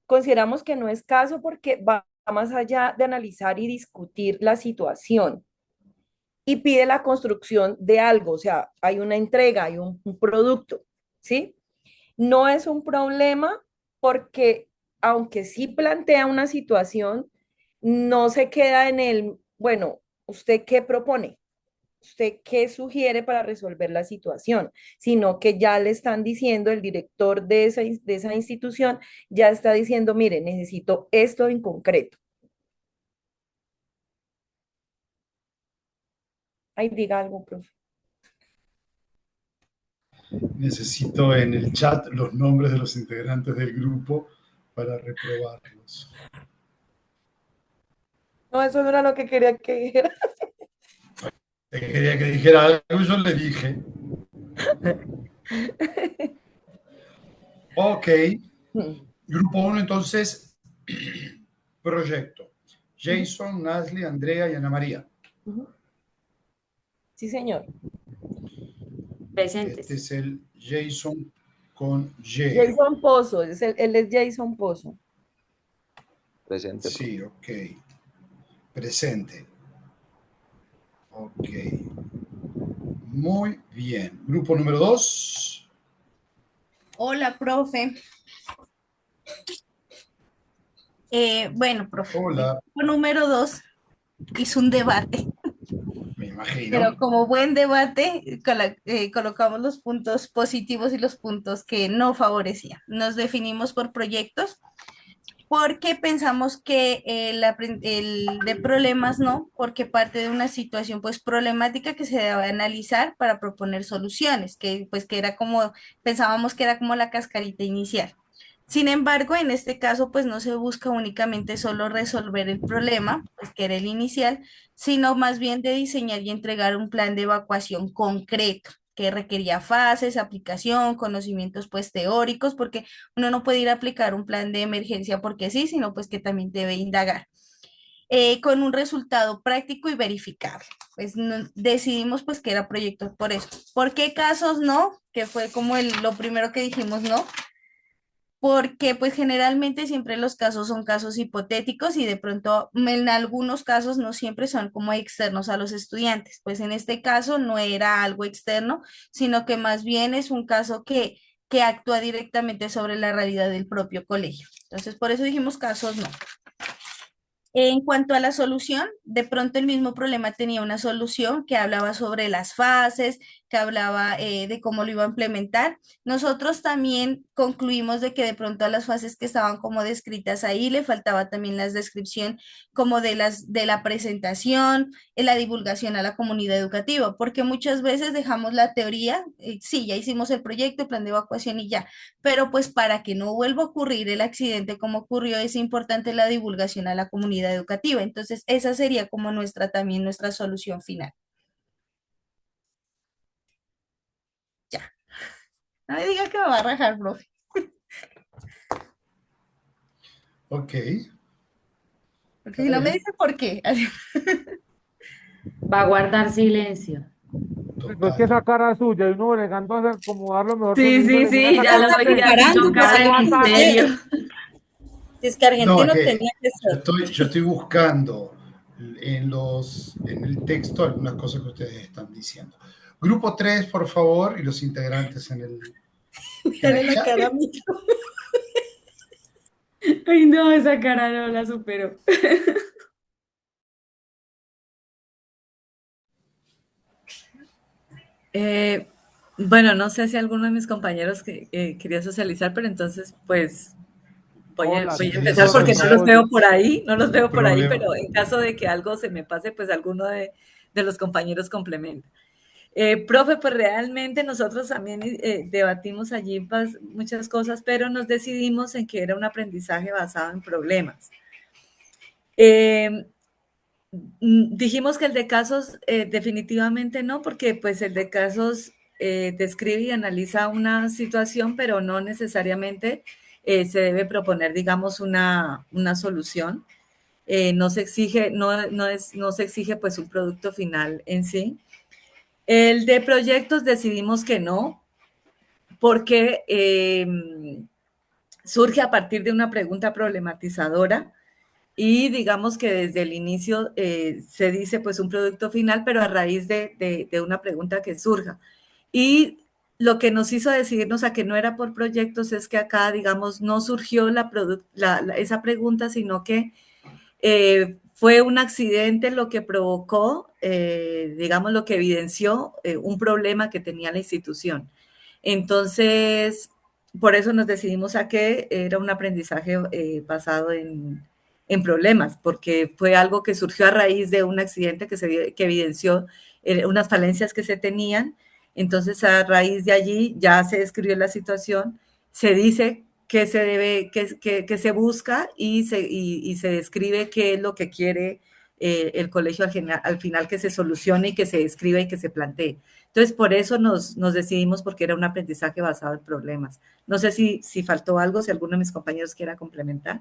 Consideramos que no es caso porque va más allá de analizar y discutir la situación y pide la construcción de algo, o sea, hay una entrega, hay un producto, ¿sí? No es un problema porque aunque sí plantea una situación, no se queda en el, bueno, ¿usted qué propone? ¿Usted qué sugiere para resolver la situación? Sino que ya le están diciendo, el director de esa institución ya está diciendo, mire, necesito esto en concreto. Ay, diga algo, profe. Necesito en el chat los nombres de los integrantes del grupo para reprobarlos. No, eso no era lo que quería que dijera. Quería que dijera algo, yo le dije. Ok. Grupo 1, entonces, proyecto. Jason, Nasli, Andrea y Ana María. Sí, señor. Presentes. Este es el Jason con Y. Jason Pozo, él es Jason Pozo. Presente. Sí, ok. Presente. Ok. Muy bien. Grupo número 2. Hola, profe. Bueno, profe, Hola. el número 2 hizo un debate, Me imagino. pero como buen debate, colocamos los puntos positivos y los puntos que no favorecían. Nos definimos por proyectos porque pensamos que el de problemas no, porque parte de una situación pues problemática que se debe analizar para proponer soluciones, que pues que era como, pensábamos que era como la cascarita inicial. Sin embargo, en este caso, pues no se busca únicamente solo resolver el problema, pues que era el inicial, sino más bien de diseñar y entregar un plan de evacuación concreto que requería fases, aplicación, conocimientos pues teóricos, porque uno no puede ir a aplicar un plan de emergencia porque sí, sino pues que también debe indagar. Con un resultado práctico y verificable. Pues decidimos pues que era proyecto por eso. ¿Por qué casos no? Que fue como lo primero que dijimos no, porque pues generalmente siempre los casos son casos hipotéticos y de pronto en algunos casos no siempre son como externos a los estudiantes. Pues en este caso no era algo externo, sino que más bien es un caso que actúa directamente sobre la realidad del propio colegio. Entonces, por eso dijimos casos no. En cuanto a la solución, de pronto el mismo problema tenía una solución que hablaba sobre las fases, que hablaba de cómo lo iba a implementar. Nosotros también concluimos de que de pronto a las fases que estaban como descritas ahí le faltaba también la descripción como de la presentación, la divulgación a la comunidad educativa, porque muchas veces dejamos la teoría, sí, ya hicimos el proyecto, el plan de evacuación y ya, pero pues para que no vuelva a ocurrir el accidente como ocurrió, es importante la divulgación a la comunidad educativa. Entonces, esa sería como también nuestra solución final. Ya. No me diga que me va a rajar, profe. Ok. Porque si no me dice por qué. Va a guardar silencio. Pues que esa cara suya y uno bregando a acomodar lo mejor Sí, posible. sí, Mira sí, esa ya cara lo usted. veía así con cara de misterio. Es que No, argentino que tenía que ser. yo estoy buscando en el texto algunas cosas que ustedes están diciendo. Grupo 3, por favor, y los integrantes en el Dale la chat. cara a mí. Ay, no, esa cara no la supero. Bueno, no sé si alguno de mis compañeros quería socializar, pero entonces pues Hola, voy a yo empezar soy porque no los Rodolfo. veo por ahí, no los veo por ahí, Problema. pero en caso de que algo se me pase, pues alguno de los compañeros complementa. Profe, pues realmente nosotros también debatimos allí muchas cosas, pero nos decidimos en que era un aprendizaje basado en problemas. Dijimos que el de casos definitivamente no, porque pues el de casos describe y analiza una situación, pero no necesariamente se debe proponer, digamos, una solución. No se exige, no se exige pues un producto final en sí. El de proyectos decidimos que no, porque surge a partir de una pregunta problematizadora y digamos que desde el inicio se dice pues un producto final, pero a raíz de una pregunta que surja. Y lo que nos hizo decidirnos a que no era por proyectos es que acá, digamos, no surgió esa pregunta, sino que fue un accidente lo que provocó, digamos, lo que evidenció un problema que tenía la institución. Entonces, por eso nos decidimos a que era un aprendizaje basado en problemas, porque fue algo que surgió a raíz de un accidente que evidenció unas falencias que se tenían. Entonces, a raíz de allí ya se describió la situación, se dice que se debe, que se busca y se describe qué es lo que quiere el colegio al final que se solucione y que se escriba y que se plantee. Entonces, por eso nos decidimos, porque era un aprendizaje basado en problemas. No sé si faltó algo, si alguno de mis compañeros quiera complementar.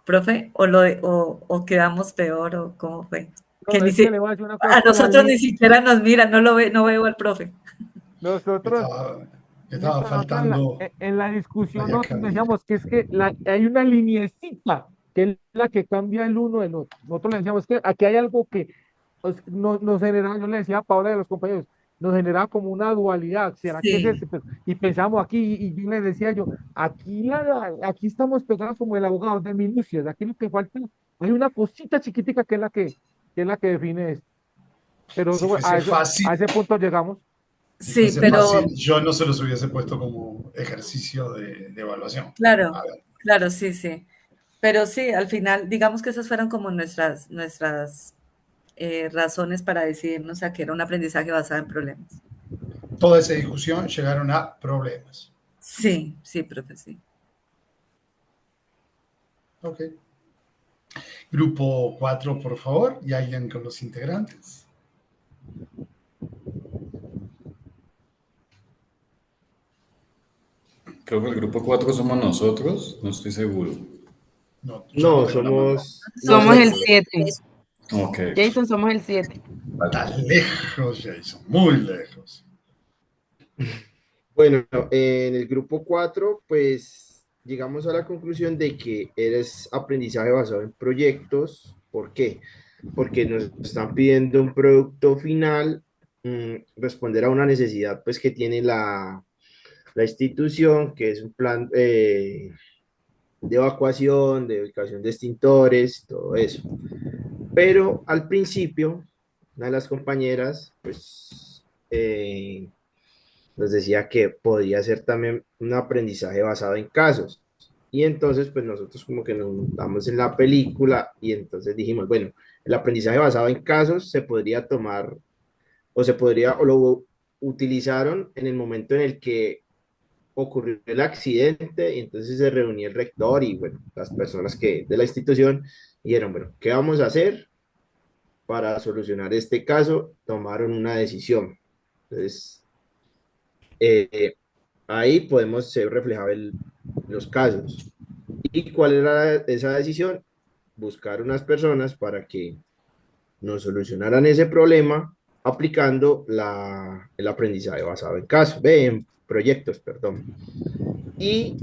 Profe, o quedamos peor, o cómo fue. No, Que es que le voy a decir una cosa. a nosotros ni siquiera nos miran, no veo al profe. Nosotros Estaba faltando. en la discusión Vaya nosotros cabeza. decíamos que es que hay una liniecita que es la que cambia el uno del otro. Nosotros le decíamos que aquí hay algo que nos generaba, yo le decía a Paula y a los compañeros, nos generaba como una dualidad. ¿Será que es Sí, ese? Y pensamos aquí, y yo le decía yo, aquí estamos pegados como el abogado de minucias, aquí lo que falta, hay una cosita chiquitica que es la que define esto. Pero Si fuese fácil, a ese punto llegamos. si sí, fuese pero fácil, yo no se los hubiese puesto como ejercicio de evaluación. claro, A ver, claro, sí, sí. Pero sí, al final, digamos que esas fueron como nuestras razones para decidirnos a que era un aprendizaje basado en problemas. toda esa discusión llegaron a problemas. Sí, sí, profe, sí. Ok. Grupo 4, por favor, y alguien con los integrantes. Creo que el grupo 4 somos nosotros, no estoy seguro. No, No, somos Somos el nosotros. 7. Ok. Jason, somos el 7. Está lejos, Jason, muy lejos. Bueno, en el grupo 4, pues llegamos a la conclusión de que eres aprendizaje basado en proyectos. ¿Por qué? Porque nos están pidiendo un producto final, responder a una necesidad pues que tiene la institución, que es un plan de evacuación, de ubicación de extintores, todo eso. Pero al principio, una de las compañeras, pues, nos decía que podría ser también un aprendizaje basado en casos. Y entonces, pues nosotros como que nos montamos en la película y entonces dijimos, bueno, el aprendizaje basado en casos se podría tomar o lo utilizaron en el momento en el que ocurrió el accidente y entonces se reunió el rector y bueno, las personas de la institución dijeron, bueno, ¿qué vamos a hacer para solucionar este caso? Tomaron una decisión. Entonces, eh, ahí podemos ser reflejados los casos. ¿Y cuál era esa decisión? Buscar unas personas para que nos solucionaran ese problema aplicando el aprendizaje basado en casos, en proyectos, perdón. Y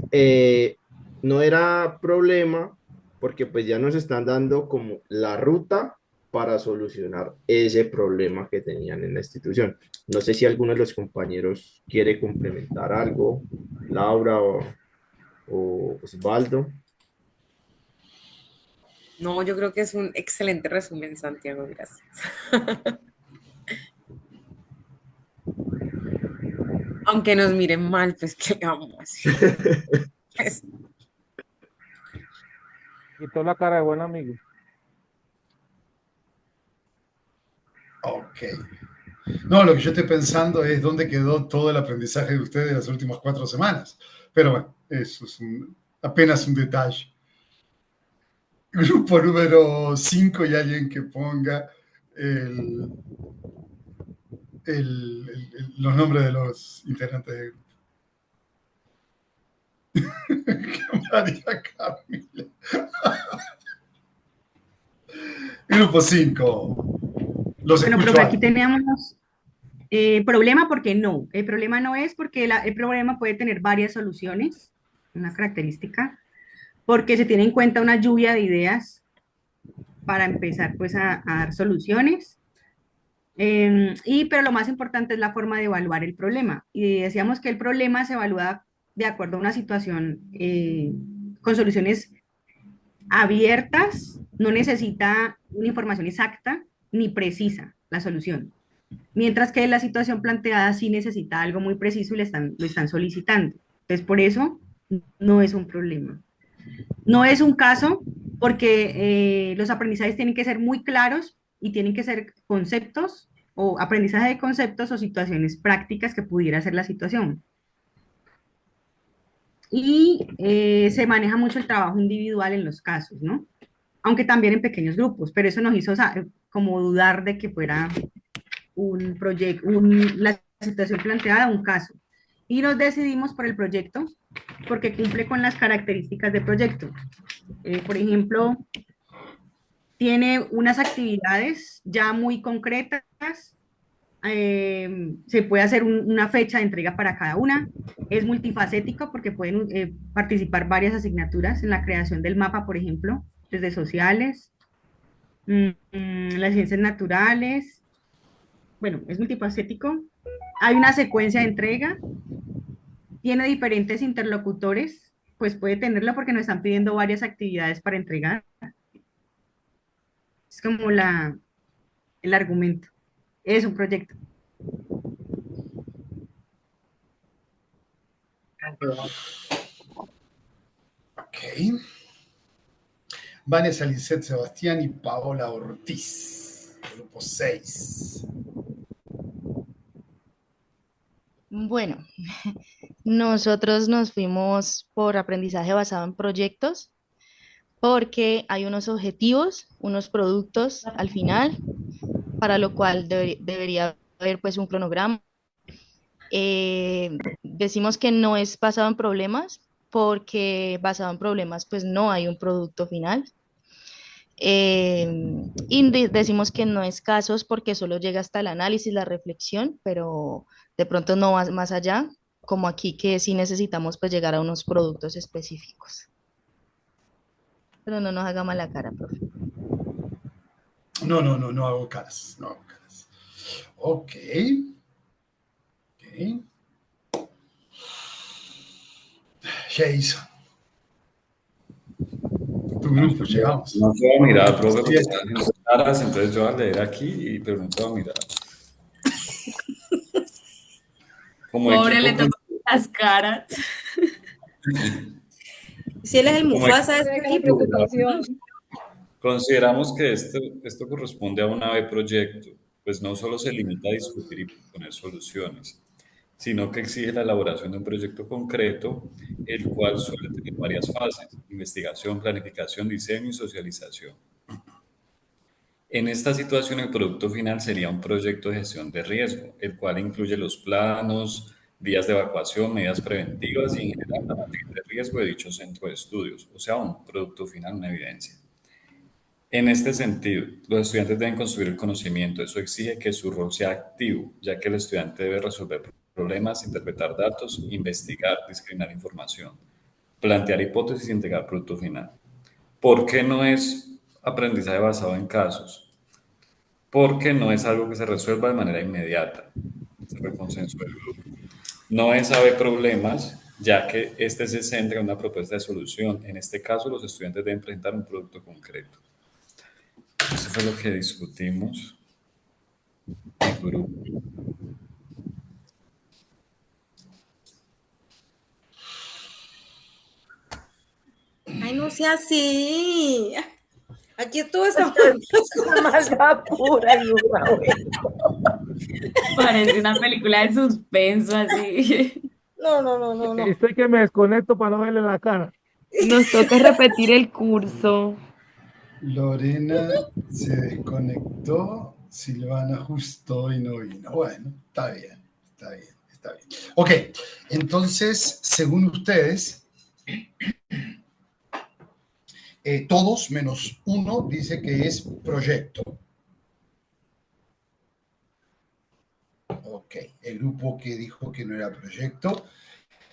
no era problema porque pues ya nos están dando como la ruta para sosolucionar ese problema que tenían en la institución. No sé si alguno de los compañeros quiere complementar algo, Laura o Osvaldo. No, yo creo que es un excelente resumen, Santiago, gracias. Aunque nos miren mal, pues qué vamos a hacer. Pues, Quitó la cara de buen amigo. Ok. No, lo que yo estoy pensando es dónde quedó todo el aprendizaje de ustedes las últimas 4 semanas. Pero bueno, eso es apenas un detalle. Grupo número 5 y alguien que ponga los nombres de los integrantes del grupo. María Camila. Grupo 5. Los Bueno, escucho profe, aquí antes. teníamos problema porque no. El problema no es porque el problema puede tener varias soluciones, una característica, porque se tiene en cuenta una lluvia de ideas para empezar pues a dar soluciones. Pero lo más importante es la forma de evaluar el problema. Y decíamos que el problema se evalúa de acuerdo a una situación con soluciones abiertas, no necesita una información exacta ni precisa la solución. Mientras que la situación planteada sí necesita algo muy preciso y lo están solicitando. Entonces, por eso no es un problema. No es un caso porque los aprendizajes tienen que ser muy claros y tienen que ser conceptos o aprendizaje de conceptos o situaciones prácticas que pudiera ser la situación. y se maneja mucho el trabajo individual en los casos, ¿no? Aunque también en pequeños grupos, pero eso nos hizo como dudar de que fuera un proyecto, la situación planteada, un caso. Y nos decidimos por el proyecto porque cumple con las características de proyecto. Por ejemplo, tiene unas actividades ya muy concretas, se puede hacer una fecha de entrega para cada una, es multifacético porque pueden participar varias asignaturas en la creación del mapa, por ejemplo, desde sociales, las ciencias naturales, bueno, es multifacético, hay una secuencia de entrega, tiene diferentes interlocutores, pues puede tenerlo porque nos están pidiendo varias actividades para entregar. Es como el argumento. Es un proyecto. Ok. Vanessa, Lisette, Sebastián y Paola Ortiz, grupo 6. Bueno, nosotros nos fuimos por aprendizaje basado en proyectos porque hay unos objetivos, unos productos al final, para lo cual debería haber pues un cronograma. Decimos que no es basado en problemas porque basado en problemas pues no hay un producto final. Y decimos que no es casos porque solo llega hasta el análisis, la reflexión, pero de pronto no va más allá, como aquí que sí necesitamos pues llegar a unos productos específicos. Pero no nos haga mala cara, profe. No hago caras, no hago caras. Ok. Ok. Jason. Tu grupo, llegamos. No puedo mirar, profe, porque están haciendo caras, entonces yo voy a leer aquí, pero no puedo mirar. Como Pobre, le equipo, tocó las caras. Si él es el como Mufasa de equipo, este equipo. consideramos que esto corresponde a un AVE proyecto, pues no solo se limita a discutir y proponer soluciones, sino que exige la elaboración de un proyecto concreto, el cual suele tener varias fases: investigación, planificación, diseño y socialización. En esta situación, el producto final sería un proyecto de gestión de riesgo, el cual incluye los planos, vías de evacuación, medidas preventivas y en general la matriz de riesgo de dicho centro de estudios, o sea, un producto final, una evidencia. En este sentido, los estudiantes deben construir el conocimiento. Eso exige que su rol sea activo, ya que el estudiante debe resolver problemas, interpretar datos, investigar, discriminar información, plantear hipótesis y entregar producto final. ¿Por qué no es aprendizaje basado en casos? Porque no es algo que se resuelva de manera inmediata. Este fue el consenso del grupo. No es saber problemas, ya que este se centra en una propuesta de solución. En este caso, los estudiantes deben presentar un producto concreto. Eso fue lo que discutimos en el grupo. Ay, no sea así. Aquí estuvo esa maldad pura y dura, güey. Parece una película de suspenso así. No. Estoy que me desconecto para no verle la cara. Nos toca repetir el curso. Lorena se desconectó, Silvana justo y no vino. Bueno, está bien. Ok, entonces, según ustedes, todos menos uno dice que es proyecto. Ok, el grupo que dijo que no era proyecto.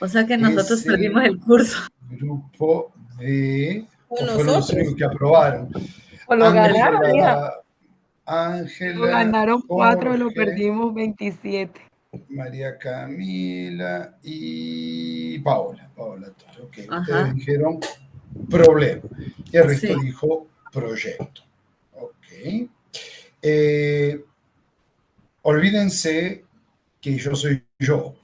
O sea que nosotros perdimos el curso. Grupo de... O fueron los nosotros. únicos que aprobaron. O lo ganaron, hija. Ángela, Lo ganaron 4, lo Jorge, perdimos 27. María Camila y Paola. Paola Toro. Ok, Ajá. ustedes dijeron problema. Y el resto Sí. dijo proyecto. Ok. Olvídense que yo soy yo.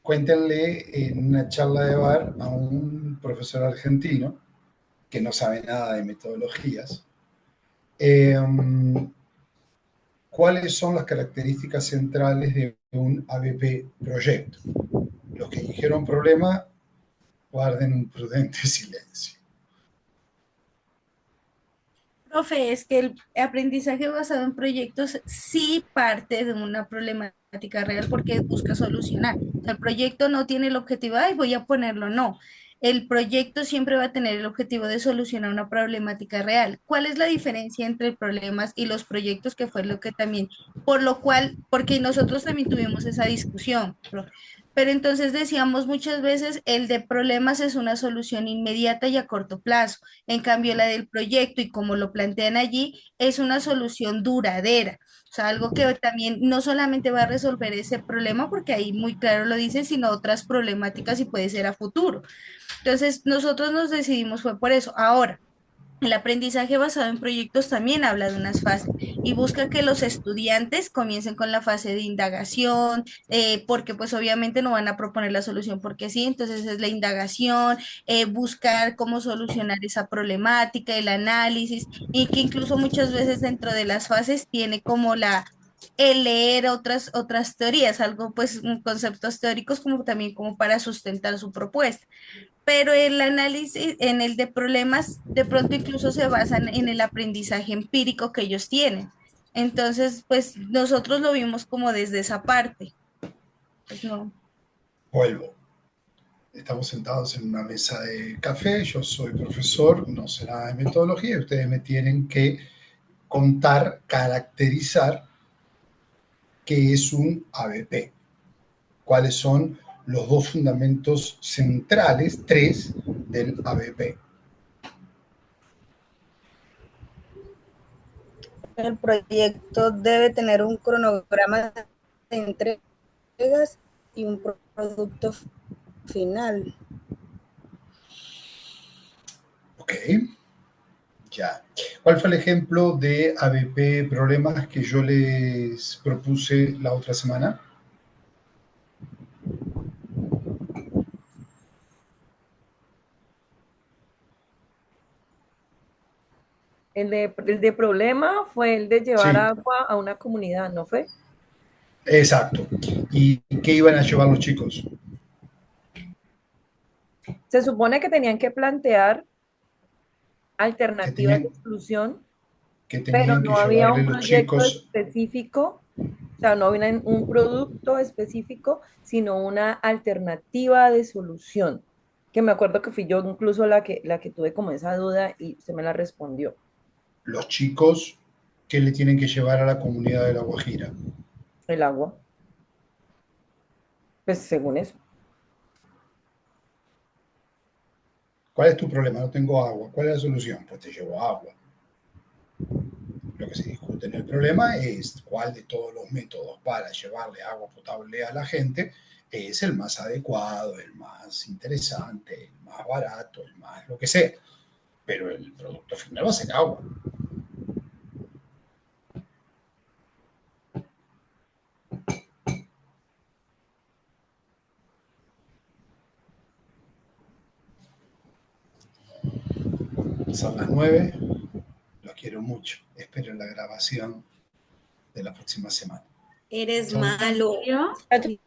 Cuéntenle en una charla de bar a un profesor argentino que no sabe nada de metodologías. ¿Cuáles son las características centrales de un ABP proyecto? Los que dijeron problema, guarden un prudente silencio. Profe, es que el aprendizaje basado en proyectos sí parte de una problemática real porque busca solucionar. O sea, el proyecto no tiene el objetivo, ay, voy a ponerlo, no. El proyecto siempre va a tener el objetivo de solucionar una problemática real. ¿Cuál es la diferencia entre problemas y los proyectos? Que fue lo que también, por lo cual, porque nosotros también tuvimos esa discusión, profe. Pero entonces decíamos muchas veces, el de problemas es una solución inmediata y a corto plazo. En cambio, la del proyecto y como lo plantean allí, es una solución duradera. O sea, algo que también no solamente va a resolver ese problema, porque ahí muy claro lo dice, sino otras problemáticas y puede ser a futuro. Entonces, nosotros nos decidimos fue por eso. Ahora, el aprendizaje basado en proyectos también habla de unas fases y busca que los estudiantes comiencen con la fase de indagación, porque pues obviamente no van a proponer la solución porque sí, entonces es la indagación, buscar cómo solucionar esa problemática, el análisis y que incluso muchas veces dentro de las fases tiene como el leer otras teorías, algo pues conceptos teóricos como también como para sustentar su propuesta, pero el análisis en el de problemas de pronto incluso se basan en el aprendizaje empírico que ellos tienen. Entonces, pues nosotros lo vimos como desde esa parte. Pues no. Vuelvo. Estamos sentados en una mesa de café, yo soy profesor, no sé nada de metodología, y ustedes me tienen que contar, caracterizar qué es un ABP, cuáles son los dos fundamentos centrales, tres, del ABP. El proyecto debe tener un cronograma de entregas y un producto final. Ok, ya. ¿Cuál fue el ejemplo de ABP problemas que yo les propuse la otra semana? El de problema fue el de llevar Sí, agua a una comunidad, ¿no fue? exacto. ¿Y qué iban a llevar los chicos? Se supone que tenían que plantear Que alternativas de tenían, solución, que pero tenían que no había llevarle un los proyecto chicos. específico, o sea, no había un producto específico, sino una alternativa de solución, que me acuerdo que fui yo incluso la que tuve como esa duda y se me la respondió. Los chicos que le tienen que llevar a la comunidad de La Guajira. El agua, pues según eso. ¿Cuál es tu problema? No tengo agua. ¿Cuál es la solución? Pues te llevo agua. Lo que se discute en el problema es cuál de todos los métodos para llevarle agua potable a la gente es el más adecuado, el más interesante, el más barato, el más lo que sea. Pero el producto final va a ser agua. Son las 9. Los quiero mucho. Espero la grabación de la próxima semana. Eres Chau. malo. ¿En serio?